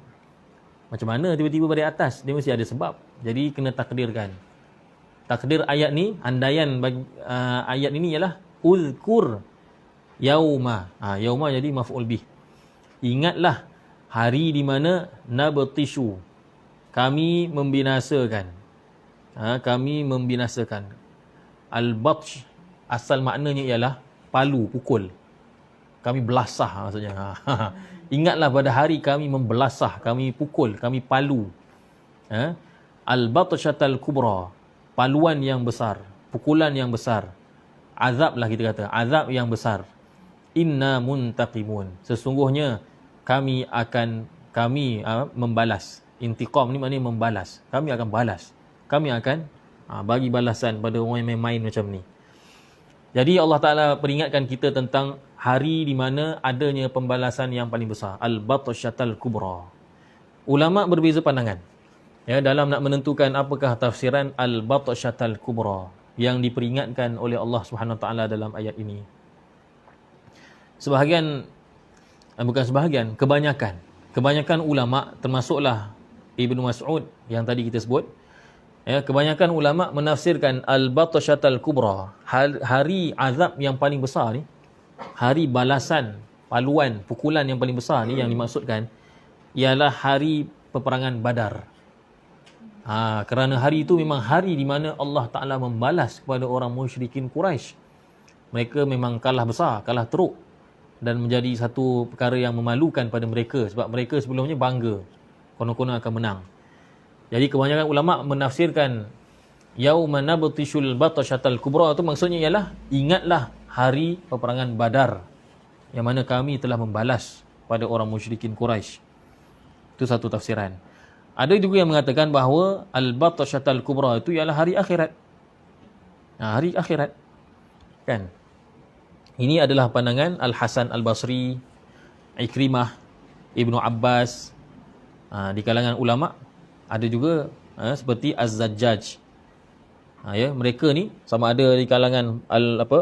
Macam mana tiba-tiba balik atas? Dia mesti ada sebab. Jadi kena takdirkan. Takdir ayat ni, andaian bagi ayat ini ialah uzkur yauma. Yauma jadi maf'ul bih. Ingatlah hari di mana nabtishu, kami membinasakan. Kami membinasakan. Al-batsh asal maknanya ialah palu, pukul. Kami belasah maksudnya. Ingatlah pada hari kami membelasah, kami pukul, kami palu. Al-batshatal kubra. paluan yang besar, pukulan yang besar. Azab lah kita kata, azab yang besar. Inna muntaqimun. Sesungguhnya kami membalas. Intiqam ni maknanya membalas. Kami akan balas. Kami akan bagi balasan pada orang yang main macam ni. Jadi Allah Ta'ala peringatkan kita tentang hari di mana adanya pembalasan yang paling besar. Al-Batsyatal Kubra. Ulama berbeza pandangan ya, dalam nak menentukan apakah tafsiran Al-Batsyatal Kubra yang diperingatkan oleh Allah Subhanahu Wa Ta'ala dalam ayat ini. Kebanyakan ulama, termasuklah Ibnu Mas'ud yang tadi kita sebut, ya, kebanyakan ulama menafsirkan Al-Batsyatal Kubra, hari azab yang paling besar ni, hari balasan, paluan, pukulan yang paling besar ni yang dimaksudkan ialah hari peperangan Badar. Kerana hari itu memang hari di mana Allah Ta'ala membalas kepada orang musyrikin Quraisy. Mereka memang kalah besar, kalah teruk, dan menjadi satu perkara yang memalukan pada mereka sebab mereka sebelumnya bangga konon-konon akan menang. Jadi kebanyakan ulama menafsirkan yauma nabtishul batsyatal kubra itu maksudnya ialah ingatlah hari peperangan Badar yang mana kami telah membalas pada orang musyrikin Quraisy. Itu satu tafsiran. Ada juga yang mengatakan bahawa al-batsyatal kubra itu ialah hari akhirat. Hari akhirat. Kan? Ini adalah pandangan Al-Hasan Al-Basri, Ikrimah, Ibnu Abbas. Di kalangan ulama ada juga seperti Az-Zajjaj. Ya, mereka ni sama ada di kalangan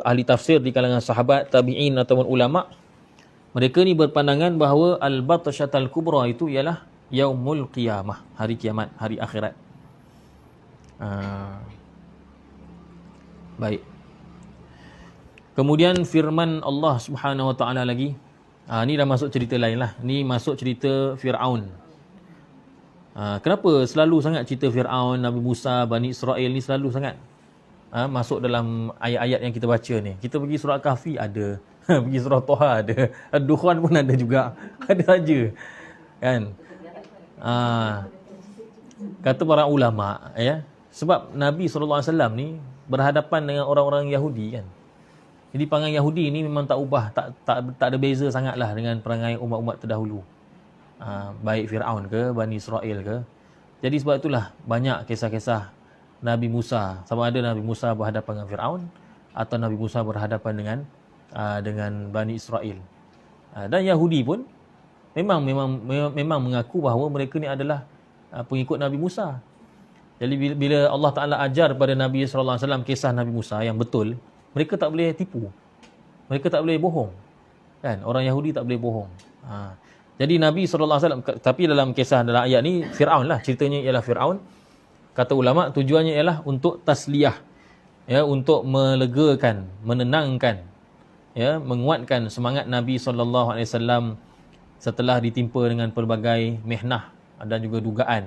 ahli tafsir, di kalangan sahabat, tabi'in ataupun ulama, mereka ni berpandangan bahawa al-batsyatal kubra itu ialah yaumul qiyamah, hari kiamat, hari akhirat. Baik. Kemudian firman Allah Subhanahu Wa Taala lagi. Ni dah masuk cerita lain lah. Ni masuk cerita Fir'aun. Kenapa selalu sangat cerita Fir'aun, Nabi Musa, Bani Israel ni selalu sangat masuk dalam ayat-ayat yang kita baca ni. Kita pergi surah Kahfi ada, pergi surah Toha ada, Ad-Dukhan pun ada juga. Ada saja. Kan? Kata para ulama, ya, sebab Nabi SAW ni berhadapan dengan orang-orang Yahudi kan. Jadi perangai Yahudi ni memang tak ubah, tak ada beza sangatlah dengan perangai umat-umat terdahulu. Baik Fir'aun ke, Bani Israel ke. Jadi sebab itulah banyak kisah-kisah Nabi Musa, sama ada Nabi Musa berhadapan dengan Fir'aun atau Nabi Musa berhadapan dengan Bani Israel. Dan Yahudi pun memang mengaku bahawa mereka ni adalah pengikut Nabi Musa. Jadi bila Allah Ta'ala ajar kepada Nabi SAW kisah Nabi Musa yang betul, mereka tak boleh tipu. Mereka tak boleh bohong. Kan? Orang Yahudi tak boleh bohong. Jadi Nabi SAW, tapi dalam kisah dalam ayat ni, Fir'aun lah. Ceritanya ialah Fir'aun. Kata ulama, tujuannya ialah untuk tasliyah. Ya, untuk melegakan, menenangkan, ya, menguatkan semangat Nabi SAW setelah ditimpa dengan pelbagai mihnah dan juga dugaan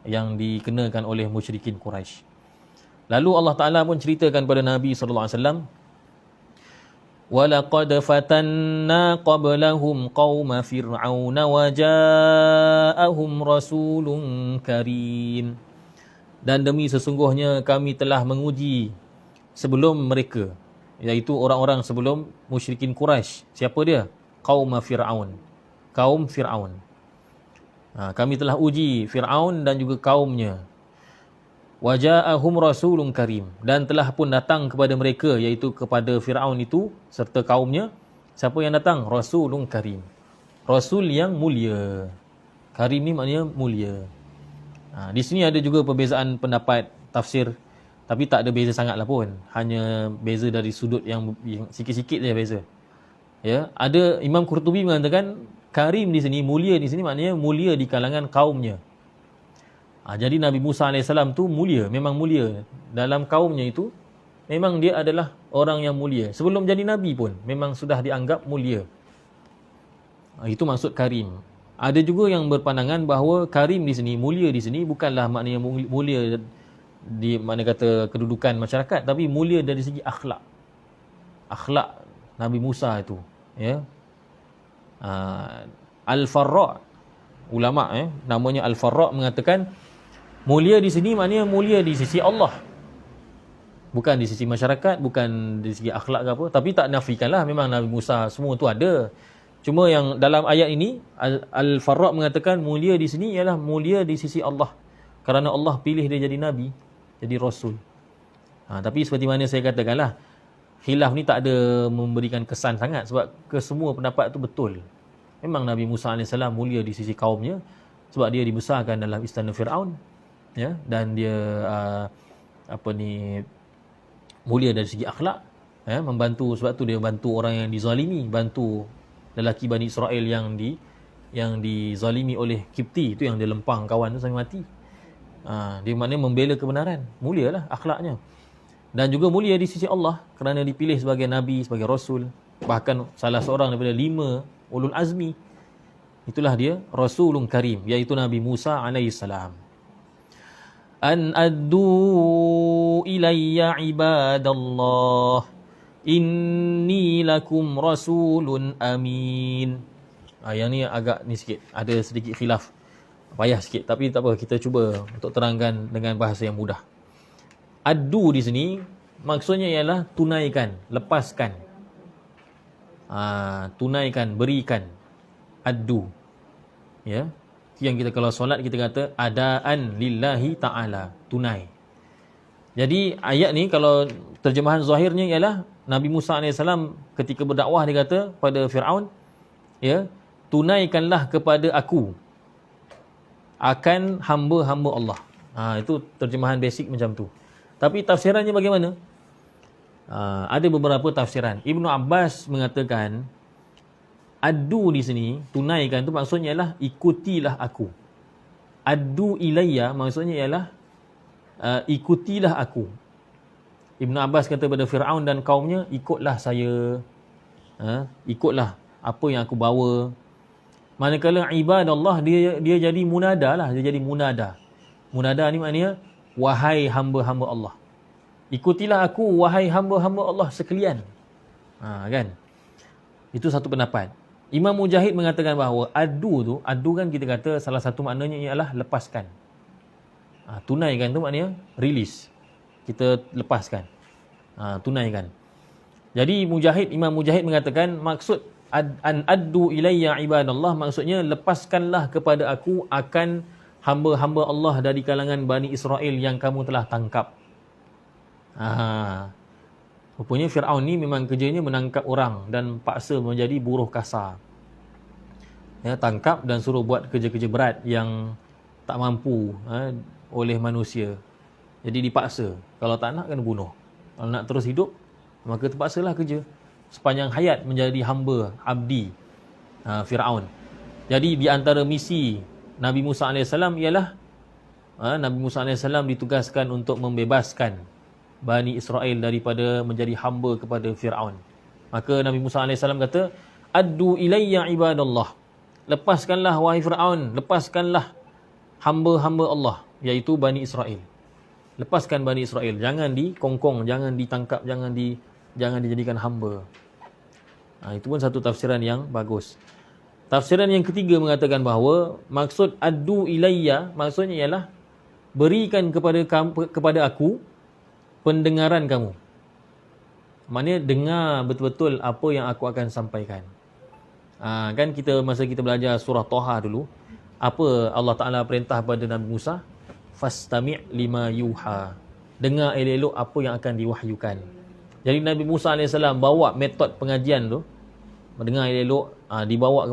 yang dikenakan oleh musyrikin Quraisy. Lalu Allah Ta'ala pun ceritakan kepada Nabi SAW, وَلَقَدْ فَتَنَّا قَبْلَهُمْ قَوْمَ فِرْعَوْنَ وَجَاءَهُمْ رَسُولٌ كَرِيمٌ. Dan demi sesungguhnya kami telah menguji sebelum mereka, iaitu orang-orang sebelum musyrikin Quraisy. Siapa dia? Qaum Fir'aun. Kaum Fir'aun. Kami telah uji Fir'aun dan juga kaumnya. Waja'ahum rasulun karim, dan telah pun datang kepada mereka, iaitu kepada Fir'aun itu serta kaumnya. Siapa yang datang? Rasulun karim, rasul yang mulia. Karim ni maknanya mulia. Di sini ada juga perbezaan pendapat tafsir, tapi tak ada beza sangatlah pun, hanya beza dari sudut yang sikit-sikit saja beza. Ya, ada Imam Qurtubi mengatakan karim di sini, mulia di sini maknanya mulia di kalangan kaumnya. Jadi Nabi Musa AS tu mulia, memang mulia. Dalam kaumnya itu, memang dia adalah orang yang mulia. Sebelum jadi Nabi pun, memang sudah dianggap mulia. Itu maksud karim. Ada juga yang berpandangan bahawa karim di sini, mulia di sini, bukanlah maknanya mulia di mana kata kedudukan masyarakat, tapi mulia dari segi akhlak. Akhlak Nabi Musa itu. Ya. Al-Farra', ulama namanya Al-Farra' mengatakan, mulia di sini maknanya mulia di sisi Allah. Bukan di sisi masyarakat, bukan di segi akhlak ke apa, tapi tak nafikanlah memang Nabi Musa semua tu ada. Cuma yang dalam ayat ini Al-Farra mengatakan mulia di sini ialah mulia di sisi Allah. Kerana Allah pilih dia jadi nabi, jadi rasul. Tapi seperti mana saya katakanlah, khilaf ni tak ada memberikan kesan sangat sebab kesemua pendapat tu betul. Memang Nabi Musa AS mulia di sisi kaumnya sebab dia dibesarkan dalam istana Firaun, ya, dan dia mulia dari segi akhlak, ya, membantu, sebab tu dia bantu orang yang dizalimi, bantu lelaki Bani Israel yang dizalimi oleh Kipti tu, yang dia lempang kawan tu sampai mati. Dia maknanya membela kebenaran, mulialah akhlaknya. Dan juga mulia di sisi Allah kerana dipilih sebagai nabi, sebagai rasul, bahkan salah seorang daripada 5 ulul azmi. Itulah dia Rasulun Karim, iaitu Nabi Musa alaihissalam. An addu ilayya ibadallah inni lakum rasulun amin. Yang ni agak ni sikit, ada sedikit khilaf, payah sikit, tapi tak apa, kita cuba untuk terangkan dengan bahasa yang mudah. Addu di sini maksudnya ialah tunaikan, lepaskan. Tunaikan, berikan. Addu. Ya. Yang kita kalau solat kita kata adaan lillahi ta'ala, tunai. Jadi ayat ni kalau terjemahan zahirnya ialah Nabi Musa AS ketika berdakwah dia kata pada Firaun, ya, tunaikanlah kepada aku akan hamba-hamba Allah. Itu terjemahan basic macam tu. Tapi tafsirannya bagaimana? Ada beberapa tafsiran. Ibnu Abbas mengatakan addu di sini, tunaikan tu maksudnya ialah ikutilah aku. Addu ilayya maksudnya ialah ikutilah aku. Ibnu Abbas kata pada Firaun dan kaumnya, ikutlah saya. Ikutlah apa yang aku bawa. Manakala ibadallah dia jadi munada lah, dia jadi munada. Munada ni maknanya wahai hamba-hamba Allah. Ikutilah aku wahai hamba-hamba Allah sekalian. Kan? Itu satu pendapat. Imam Mujahid mengatakan bahawa addu kan kita kata salah satu maknanya ialah lepaskan. Tunaikan tu maknanya release. Kita lepaskan. Tunaikan. Jadi Imam Mujahid mengatakan maksud an addu ilayya ibadallah maksudnya lepaskanlah kepada aku akan hamba-hamba Allah dari kalangan Bani Israel yang kamu telah tangkap. Rupanya Firaun ni memang kerjanya menangkap orang dan paksa menjadi buruh kasar. Ya, tangkap dan suruh buat kerja-kerja berat yang tak mampu oleh manusia. Jadi dipaksa. Kalau tak nak kena bunuh. Kalau nak terus hidup, maka terpaksalah kerja sepanjang hayat menjadi hamba, abdi Firaun. Jadi di antara misi Nabi Musa AS ialah Nabi Musa AS ditugaskan untuk membebaskan Bani Israel daripada menjadi hamba kepada Firaun. Maka Nabi Musa AS kata, addu ilayya ibadallah. Lepaskanlah wahai Firaun, lepaskanlah hamba-hamba Allah, iaitu Bani Israel. Lepaskan Bani Israel, jangan dikongkong, jangan ditangkap, jangan dijadikan hamba. Itu pun satu tafsiran yang bagus. Tafsiran yang ketiga mengatakan bahawa maksud addu ilayya maksudnya ialah berikan kepada aku pendengaran kamu. Maknanya dengar betul-betul apa yang aku akan sampaikan. Kan masa kita belajar surah Taha dulu, apa Allah Ta'ala perintah pada Nabi Musa? Fastami' lima yuha. Dengar elok-elok apa yang akan diwahyukan. Jadi Nabi Musa AS bawa metod pengajian tu, mendengar elok-elok, dibawa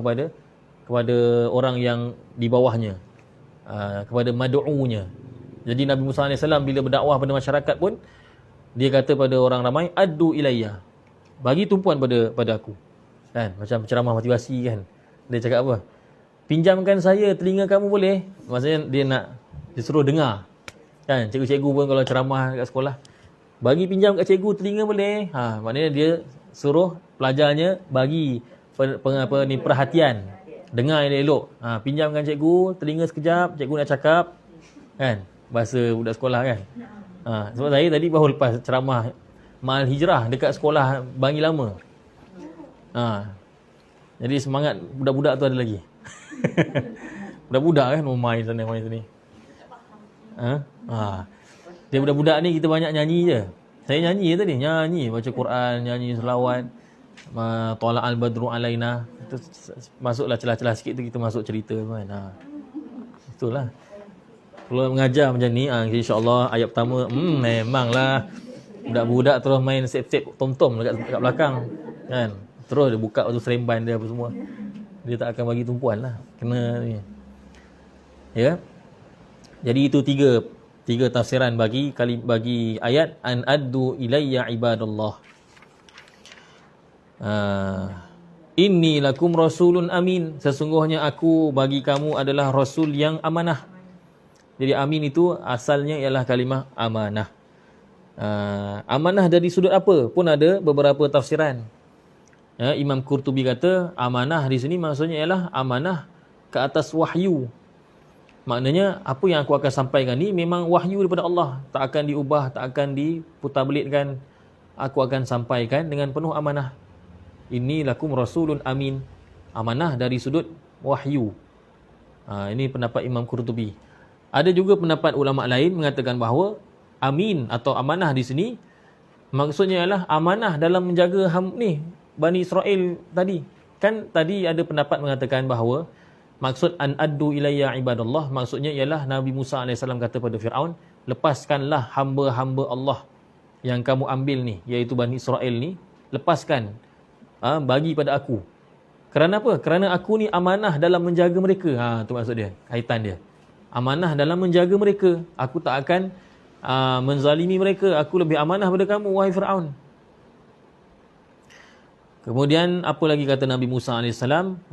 kepada orang yang di bawahnya, kepada mad'unya. Jadi Nabi Musa AS bila berdakwah pada masyarakat pun, dia kata pada orang ramai, addu ilayya, bagi tumpuan pada aku. Kan? Macam ceramah motivasi kan. Dia cakap apa? Pinjamkan saya telinga kamu boleh? Maksudnya dia suruh dengar. Kan? Cikgu-cikgu pun kalau ceramah kat sekolah, bagi pinjam kat cikgu telinga boleh? Maknanya dia suruh pelajarnya bagi perhatian. Dengar elok-elok. Pinjamkan cikgu telinga sekejap, cikgu nak cakap. Kan? Bahasa budak sekolah kan. Sebab saya tadi baru lepas ceramah Ma'al Hijrah dekat sekolah Bangi Lama. Jadi semangat budak-budak tu ada lagi. Budak-budak kan main sana main sini. Dia budak-budak ni kita banyak nyanyi je. Saya nyanyi tadi, baca Quran, nyanyi selawat, tala al-badru alaina. Itu masuklah celah-celah sikit tu kita masuk cerita kan. Itulah. Kalau mengajar macam ni, insya-Allah ayat pertama memanglah budak-budak terus main sep-sep tom-tom dekat belakang kan. Terus dia buka tu seremban dia apa semua. Dia tak akan bagi tumpuan lah. Kena ni. Ya. Jadi itu tiga tafsiran bagi ayat an addu ilayya ibadallah. Inni lakum rasulun amin. Sesungguhnya aku bagi kamu adalah rasul yang amanah. Jadi amin itu asalnya ialah kalimah amanah. Amanah dari sudut apa? Pun ada beberapa tafsiran. Imam Qurtubi kata amanah di sini maksudnya ialah amanah ke atas wahyu. Maknanya apa yang aku akan sampaikan ni memang wahyu daripada Allah, tak akan diubah, tak akan diputarbelitkan. Aku akan sampaikan dengan penuh amanah. Inni lakum rasulun amin. Amanah dari sudut wahyu. Ini pendapat Imam Qurtubi. Ada juga pendapat ulama lain mengatakan bahawa amin atau amanah di sini maksudnya ialah amanah dalam menjaga Bani Israel tadi. Kan tadi ada pendapat mengatakan bahawa maksud an addu ilayya ibadallah maksudnya ialah Nabi Musa AS kata pada Fir'aun, lepaskanlah hamba-hamba Allah yang kamu ambil ni, iaitu Bani Israel ni, lepaskan, bagi pada aku. Kerana apa? Kerana aku ni amanah dalam menjaga mereka. Tu maksud dia, kaitan dia. Amanah dalam menjaga mereka. Aku tak akan menzalimi mereka. Aku lebih amanah pada kamu, wahai Fir'aun. Kemudian apa lagi kata Nabi Musa AS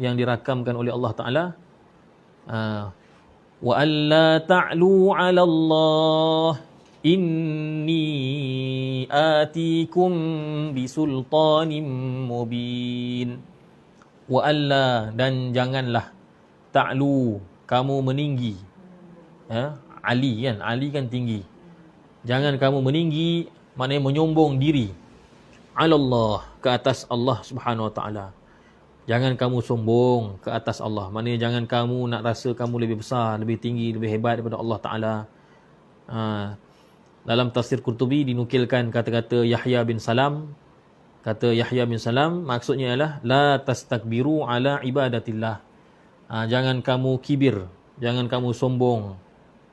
yang dirakamkan oleh Allah Ta'ala? Wa alla ta'lu 'ala Allah inni atikum bisultanin mubin. Wa alla, dan janganlah, ta'lu, kamu meninggi. Ali kan, Ali kan tinggi. Jangan kamu meninggi, maknanya menyombong diri. 'Ala Allah, ke atas Allah Subhanahu Wa Taala. Jangan kamu sombong ke atas Allah. Maknanya jangan kamu nak rasa kamu lebih besar, lebih tinggi, lebih hebat daripada Allah Taala. Dalam tafsir Qurtubi dinukilkan kata-kata Yahya bin Salam. Kata Yahya bin Salam maksudnya ialah la tastakbiru ala ibadatillah. Jangan kamu kibir, jangan kamu sombong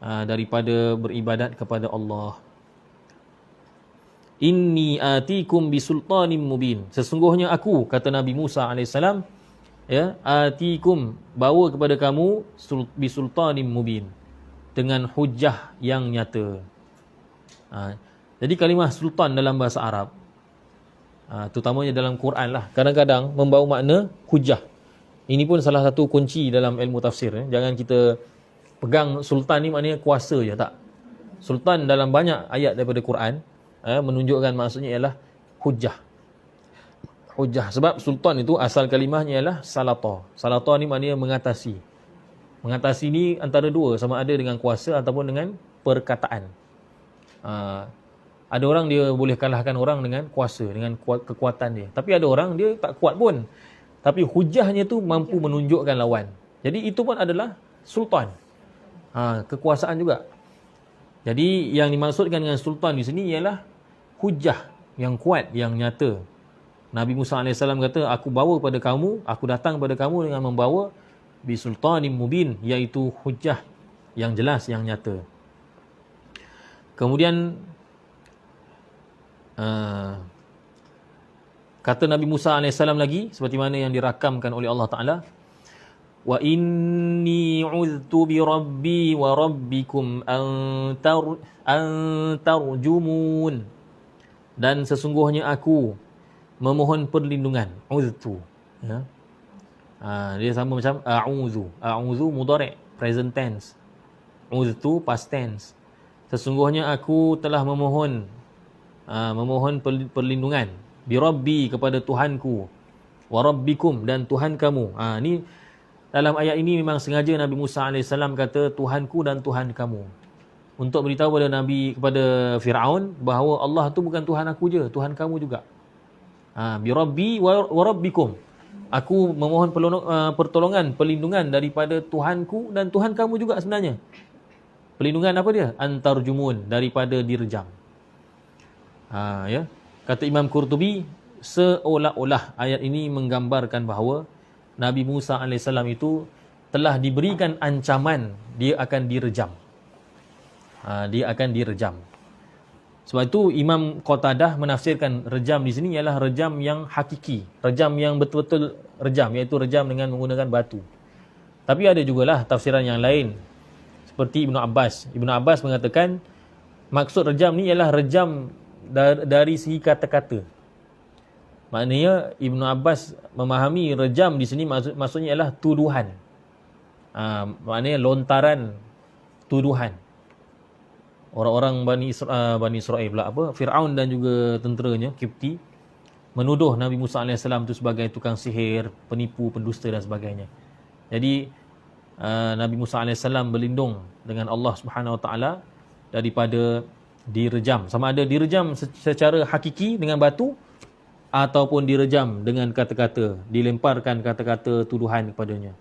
daripada beribadat kepada Allah. Inni atikum bisultanin mubin. Sesungguhnya aku, kata Nabi Musa AS, atikum, bawa kepada kamu bisultanin mubin, dengan hujah yang nyata. Jadi kalimah sultan dalam bahasa Arab, terutamanya dalam Quran lah, kadang-kadang membawa makna hujah. Ini pun salah satu kunci dalam ilmu tafsir. Jangan kita pegang sultan ni maknanya kuasa je, tak. Sultan dalam banyak ayat daripada Quran menunjukkan maksudnya ialah hujah. Hujah, sebab sultan itu asal kalimahnya ialah salata. Salata ni maknanya mengatasi. Mengatasi ni antara dua, sama ada dengan kuasa ataupun dengan perkataan. Ada orang dia boleh kalahkan orang dengan kuasa, dengan kekuatan dia. Tapi ada orang dia tak kuat pun, tapi hujahnya tu mampu menunjukkan lawan. Jadi itu pun adalah sultan. Kekuasaan juga. Jadi yang dimaksudkan dengan sultan di sini ialah hujah yang kuat, yang nyata. Nabi Musa AS kata, aku bawa pada kamu, aku datang pada kamu dengan membawa bisultanin mubin, iaitu hujah yang jelas, yang nyata. Kemudian kata Nabi Musa AS lagi, seperti mana yang dirakamkan oleh Allah Ta'ala, wa inni uztu bi rabbi wa rabbikum an tarjumun. Dan sesungguhnya aku memohon perlindungan. Uztu, dia sama macam a'udzu. A'udzu mudhari', present tense. Uztu past tense. Sesungguhnya aku telah memohon perlindungan bi rabbi, kepada Tuhanku, wa rabbikum, dan Tuhan kamu. Ni dalam ayat ini memang sengaja Nabi Musa AS kata Tuhanku dan Tuhan kamu, untuk beritahu kepada Fir'aun bahawa Allah tu bukan Tuhan aku je, Tuhan kamu juga. Bi rabbi wa rabbikum, aku memohon pertolongan, perlindungan daripada Tuhanku dan Tuhan kamu juga sebenarnya. Perlindungan apa dia? Antarjumun, daripada dirjam. Ya. Kata Imam Qurtubi, seolah-olah ayat ini menggambarkan bahawa Nabi Musa AS itu telah diberikan ancaman dia akan direjam. Dia akan direjam. Sebab itu Imam Qatadah menafsirkan rejam di sini ialah rejam yang hakiki, rejam yang betul-betul rejam, iaitu rejam dengan menggunakan batu. Tapi ada jugalah tafsiran yang lain. Seperti Ibnu Abbas. Ibnu Abbas mengatakan maksud rejam ni ialah rejam dari segi kata-kata. Maknanya Ibnu Abbas memahami rejam di sini maksudnya ialah tuduhan. Maknanya lontaran tuduhan. Orang-orang Bani Israel pula Fir'aun dan juga tenteranya Kipti menuduh Nabi Musa AS itu sebagai tukang sihir, penipu, pendusta dan sebagainya. Jadi Nabi Musa AS berlindung dengan Allah Subhanahu Wa Taala daripada direjam. Sama ada direjam secara hakiki dengan batu ataupun direjam dengan kata-kata, dilemparkan kata-kata tuduhan kepadanya.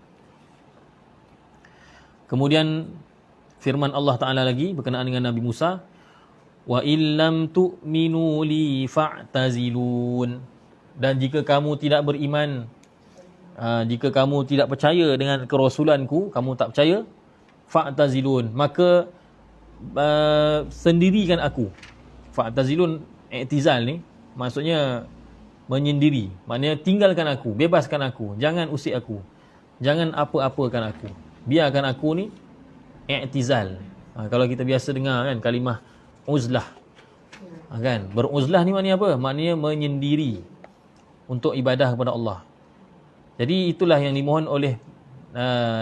Kemudian firman Allah Ta'ala lagi berkenaan dengan Nabi Musa, wa illam tu'minu li fa'tazilun, dan jika kamu tidak beriman, jika kamu tidak percaya dengan kerasulanku, kamu tak percaya, fa'tazilun, maka sendirikan aku. Fa'tazilun, i'tizal ni maksudnya menyendiri, maknanya tinggalkan aku, bebaskan aku, jangan usik aku, jangan apa-apakan aku, biarkan aku ni i'tizal. Kalau kita biasa dengar kan kalimah uzlah, kan, beruzlah ni maknanya apa? Maknanya menyendiri untuk ibadah kepada Allah. Jadi itulah yang dimohon oleh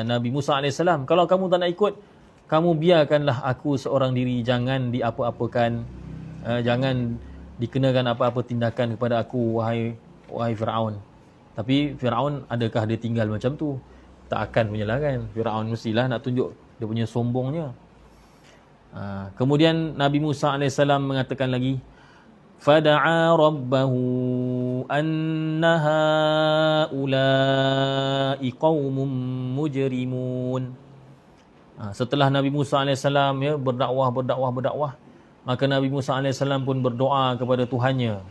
Nabi Musa AS. Kalau kamu tak nak ikut, kamu biarkanlah aku seorang diri, jangan diapa-apakan, jangan dikenakan apa-apa tindakan kepada aku, wahai Fir'aun. Tapi Fir'aun adakah dia tinggal macam tu? Tak akan punyalah kan. Fir'aun mestilah nak tunjuk dia punya sombongnya. Kemudian Nabi Musa AS mengatakan lagi, fada'a rabbahu anna haula'i qaumun mujrimun. Setelah Nabi Musa AS berdakwah, maka Nabi Musa AS pun berdoa kepada Tuhannya.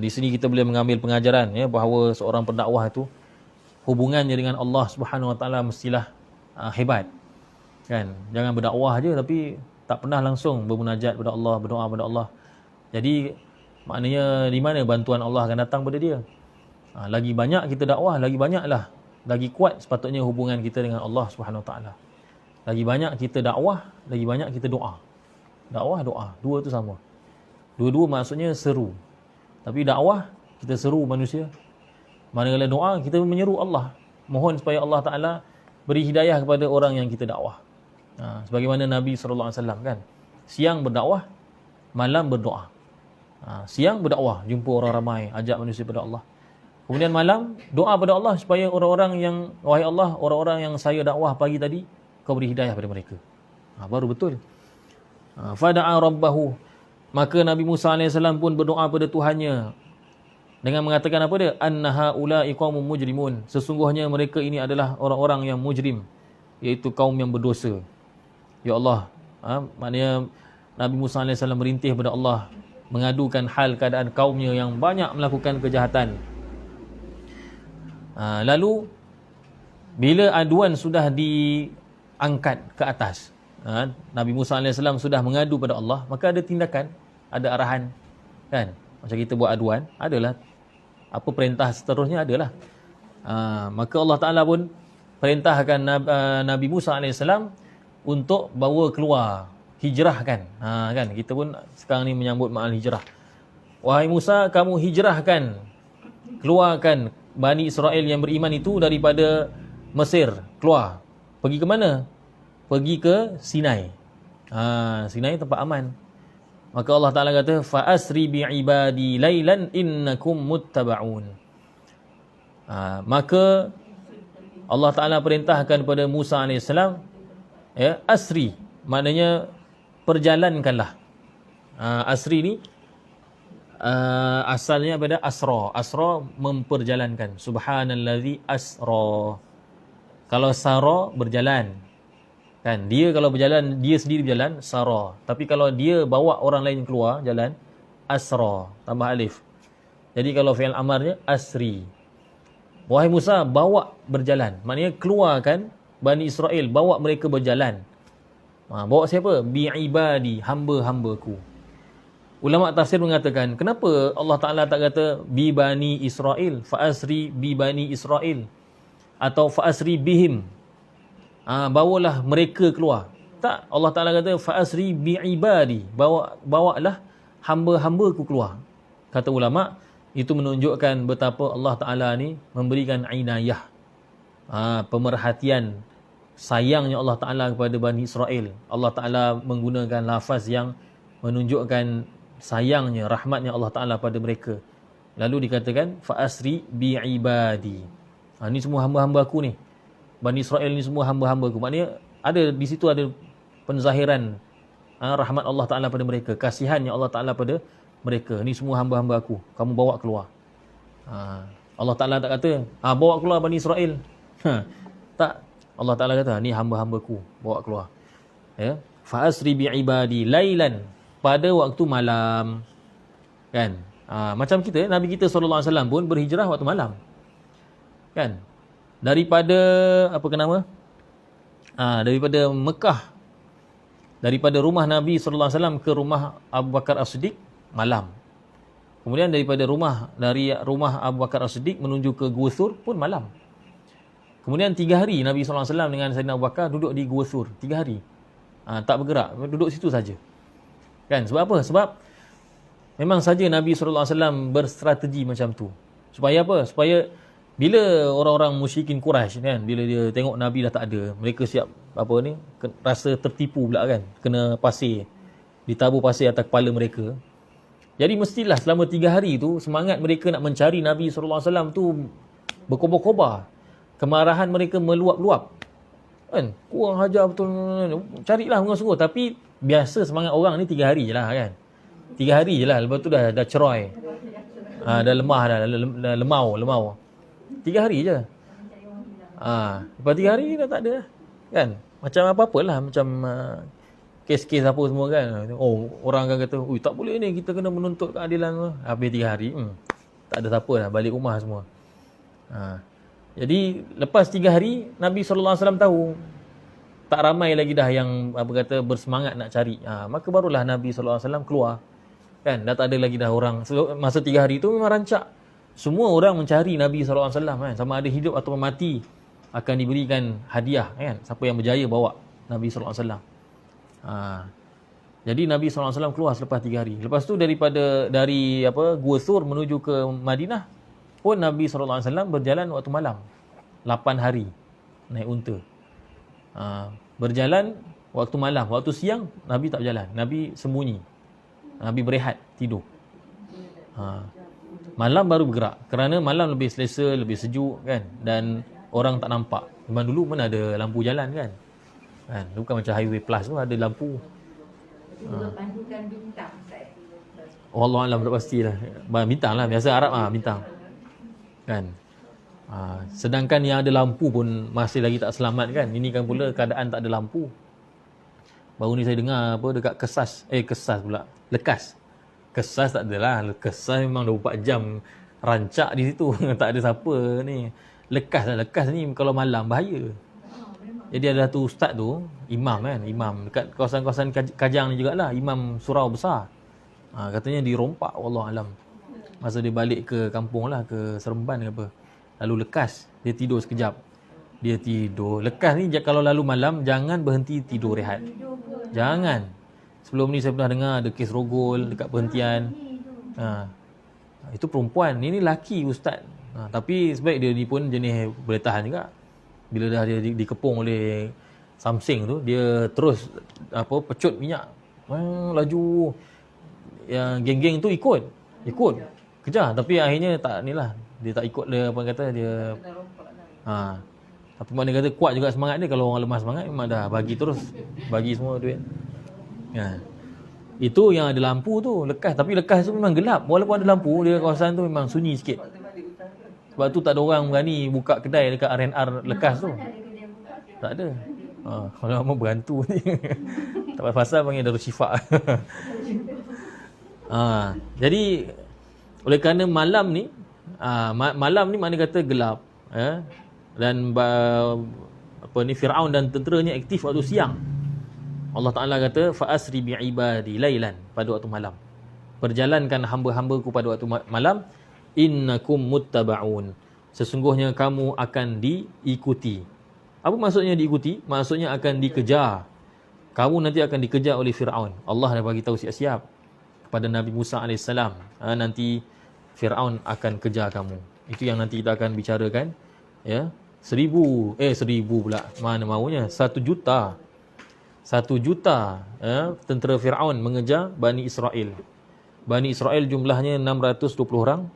Di sini kita boleh mengambil pengajaran bahawa seorang pendakwah itu hubungannya dengan Allah Subhanahu Wa Taala mestilah hebat. Kan, jangan berdakwah je tapi tak pernah langsung bermunajat kepada Allah, berdoa kepada Allah. Jadi maknanya di mana bantuan Allah akan datang pada dia? Lagi banyak kita dakwah, lagi banyaklah, lagi kuat sepatutnya hubungan kita dengan Allah Subhanahu Wa Taala. Lagi banyak kita dakwah, lagi banyak kita doa. Dakwah, doa, dua tu sama. Dua-dua maksudnya seru. Tapi dakwah kita seru manusia. Manakala doa kita menyeru Allah, mohon supaya Allah Taala beri hidayah kepada orang yang kita dakwah. Sebagaimana Nabi SAW kan, siang berdakwah, malam berdoa. Siang berdakwah, jumpa orang ramai, ajak manusia pada Allah. Kemudian malam doa pada Allah supaya orang-orang yang, wahai Allah, orang-orang yang saya dakwah pagi tadi, kau beri hidayah pada mereka. Baru betul. Fada'a rabbahu, maka Nabi Musa AS pun berdoa pada Tuhannya dengan mengatakan apa dia? Annaha ula'i qaumun mujrimun, sesungguhnya mereka ini adalah orang-orang yang mujrim, iaitu kaum yang berdosa. Ya Allah, maknanya Nabi Musa AS merintih kepada Allah, mengadukan hal keadaan kaumnya yang banyak melakukan kejahatan. Lalu bila aduan sudah diangkat ke atas, Nabi Musa AS sudah mengadu pada Allah, maka ada tindakan, ada arahan, kan? Macam kita buat aduan, adalah apa perintah seterusnya adalah. Maka Allah Ta'ala pun perintahkan Nabi Musa AS untuk bawa keluar, hijrahkan. Kan, kita pun sekarang ni menyambut ma'al hijrah. Wahai Musa, kamu hijrahkan, keluarkan Bani Israel yang beriman itu daripada Mesir, keluar. Pergi ke mana? Pergi ke Sinai. Sinai tempat aman. Maka Allah Ta'ala kata, fa'asri bi'ibadi laylan innakum muttaba'un. Maka Allah Ta'ala perintahkan kepada Musa AS, asri, maknanya perjalankanlah. Asri ni asalnya pada asra. Asra memperjalankan. Subhanallazi asra. Kalau sara berjalan, kan, dia kalau berjalan dia sendiri berjalan, sara. Tapi kalau dia bawa orang lain keluar jalan, asra, tambah alif. Jadi kalau fi'il amarnya asri. Wahai Musa, bawa berjalan. Maknanya keluarkan Bani Israel, bawa mereka berjalan. Bawa siapa? Bi'ibadi, hamba-hambaku. Ulama tafsir mengatakan, kenapa Allah Ta'ala tak kata bi Bani Israel, fa'asri bi Bani Israel, atau fa'asri bihim, bawalah mereka keluar. Tak, Allah Ta'ala kata fa'asri bi'ibadi, bawalah hamba-hambaku keluar. Kata ulama, itu menunjukkan betapa Allah Ta'ala ni memberikan inayah, pemerhatian, sayangnya Allah Ta'ala kepada Bani Israel. Allah Ta'ala menggunakan lafaz yang menunjukkan sayangnya, rahmatnya Allah Ta'ala pada mereka. Lalu dikatakan fa'asri bi'ibadi. Ni semua hamba-hamba aku ni. Bani Israel ni semua hamba-hamba aku. Maknanya ada di situ ada penzahiran rahmat Allah Ta'ala pada mereka, kasihannya Allah Ta'ala pada mereka. Ni semua hamba-hamba aku, kamu bawa keluar. Allah Ta'ala tak kata bawa keluar Bani Israel. Tak. Allah Ta'ala kata ni hamba-hambaku, bawa keluar. Ya. Fa'asri bi'ibadi lailan, pada waktu malam. Kan? Macam kita, Nabi kita SAW pun berhijrah waktu malam. Kan? Daripada apa ke nama? Daripada Mekah, daripada rumah Nabi SAW ke rumah Abu Bakar As-Siddiq malam. Kemudian dari rumah Abu Bakar As-Siddiq menuju ke Gua Thur pun malam. Kemudian 3 hari Nabi SAW dengan Sayyidina Abu Bakar duduk di Gua Thur. 3 hari. Tak bergerak, duduk situ saja. Kan? Sebab apa? Sebab memang saja Nabi SAW berstrategi macam tu. Supaya apa? Supaya bila orang-orang musyrikin Quraisy kan, bila dia tengok Nabi dah tak ada, mereka siap rasa tertipu pula kan, kena pasir, ditabur pasir atas kepala mereka. Jadi mestilah selama 3 hari tu semangat mereka nak mencari Nabi SAW tu berkobar-kobar. Kemarahan mereka meluap-luap. Kan? Kurang hajar betul. Carilah sungguh-sungguh. Tapi biasa semangat orang ni 3 hari je lah kan. 3 hari je lah. Lepas tu dah ceroy. Dah lemah dah. Dah lemau. 3 hari je. Lepas 3 hari dah tak ada. Kan? Macam apa-apalah. Macam kes-kes apa semua kan. Orang akan kata, tak boleh ni. Kita kena menuntut keadilan. Habis 3 hari. Tak ada siapa dah. Balik rumah semua. Jadi lepas 3 hari Nabi SAW tahu tak ramai lagi dah yang bersemangat nak cari. Maka barulah Nabi SAW keluar. Kan? Dah tak ada lagi dah orang. Masa 3 hari tu memang rancak. Semua orang mencari Nabi SAW kan? Sama ada hidup atau mati akan diberikan hadiah kan? Siapa yang berjaya bawa Nabi SAW. Jadi Nabi SAW keluar selepas 3 hari. Lepas tu dari Gua Thur menuju ke Madinah pun Nabi SAW berjalan waktu malam. 8 hari naik unta. Berjalan waktu malam. Waktu siang Nabi tak berjalan. Nabi sembunyi. Nabi berehat, tidur. Malam baru bergerak. Kerana malam lebih selesa, lebih sejuk kan. Dan orang tak nampak. Memang dulu mana ada lampu jalan kan. Bukan macam Highway Plus tu ada lampu. Pandukan bintang. Wallahualam tak pastilah. Bintang lah. Biasa Arab bintang. Kan? Sedangkan yang ada lampu pun masih lagi tak selamat kan. Ini kan pula keadaan tak ada lampu. Baru ni saya dengar dekat Lekas. Kesas tak adalah. Kesas memang 24 jam rancak di situ. Tak ada siapa ni. Lekas ni kalau malam bahaya. Jadi ada tu ustaz tu, imam dekat kawasan-kawasan Kajang ni jugalah, imam surau besar. Katanya dirompak, wallahualam. Masa dia balik ke kampung lah, ke Seremban ke apa. Lalu lekas, dia tidur sekejap. Dia tidur. Lekas ni kalau lalu malam, jangan berhenti tidur rehat. Jangan. Sebelum ni saya pernah dengar ada kes rogol dekat perhentian. Itu perempuan. Ini lelaki ustaz. Tapi sebaik dia ni pun jenis boleh tahan juga. Bila dah dia dikepung oleh Samsing tu, dia terus pecut minyak. Laju. Yang geng-geng tu ikut. Kejar, tapi akhirnya dia tak ikut dia tapi mana kata kuat juga semangat dia. Kalau orang lemah semangat memang dah bagi terus, bagi semua duit. Itu yang ada lampu tu Lekas, tapi Lekas tu memang gelap. Walaupun ada lampu, dia kawasan tu memang sunyi sikit. Sebab tu tak ada orang berani buka kedai dekat R&R Lekas tu. Tak ada. Kalau mau berantu ni. Tak pasal panggil Darul Syifa. Jadi oleh kerana malam ni mana kata gelap, dan Firaun dan tenteranya aktif waktu siang. Allah Taala kata fa asri bi ibadi lailan, pada waktu malam. Perjalankan hamba-hambaku pada waktu malam, innakum muttabaun, sesungguhnya kamu akan diikuti. Apa maksudnya diikuti? Maksudnya akan dikejar. Kamu nanti akan dikejar oleh Firaun. Allah dah bagi tahu siap-siap kepada Nabi Musa AS, nanti Firaun akan kejar kamu. Itu yang nanti kita akan bicarakan, ya. 1000 pula, mana maunya 1 juta tentera Firaun mengejar Bani Israel. Bani Israel jumlahnya 620 orang,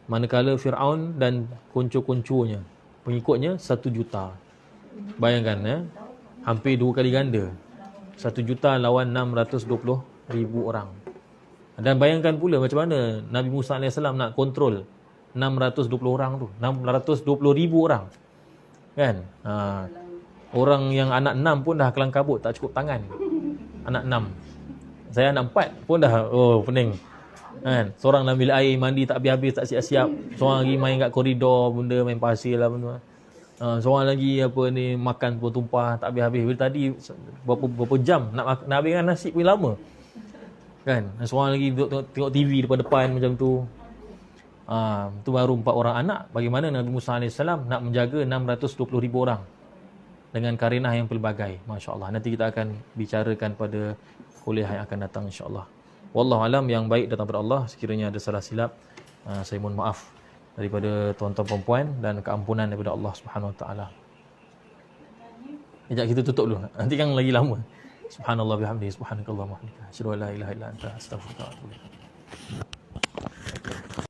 manakala Firaun dan kuncu-kuncunya, pengikutnya 1 juta. Bayangkan, hampir 2 kali ganda. 1 juta lawan 620,000 orang. Dan bayangkan pula macam mana Nabi Musa AS nak kontrol 620 orang tu, 620,000 orang. Kan? Orang yang anak 6 pun dah kelang kabut, tak cukup tangan. Anak 6. Saya anak 4 pun dah pening. Kan? Seorang nak ambil air mandi tak habis-habis, tak siap-siap. Seorang lagi main kat koridor, benda main pasir lah benda. Seorang lagi makan pun tumpah tak habis-habis. Tadi berapa jam nak habiskan nasi pun lama. Kan? Seorang lagi duduk tengok TV depan macam tu. Itu baru 4 orang anak. Bagaimana Nabi Musa AS nak menjaga 620,000 orang dengan karinah yang pelbagai. Masya Allah. Nanti kita akan bicarakan pada kuliah yang akan datang insya-Allah. Wallahu alam, yang baik datang daripada Allah. Sekiranya ada salah silap, saya mohon maaf daripada tuan-tuan perempuan, dan keampunan daripada Allah Subhanahu Wa Taala. Sekejap kita tutup dulu. Nanti kan lagi lama. Subhanallah bihamdihi, subhanakallahumma wa bihamdika, asyhadu an la ilaha illa anta, astaghfiruka wa atubu ilaik.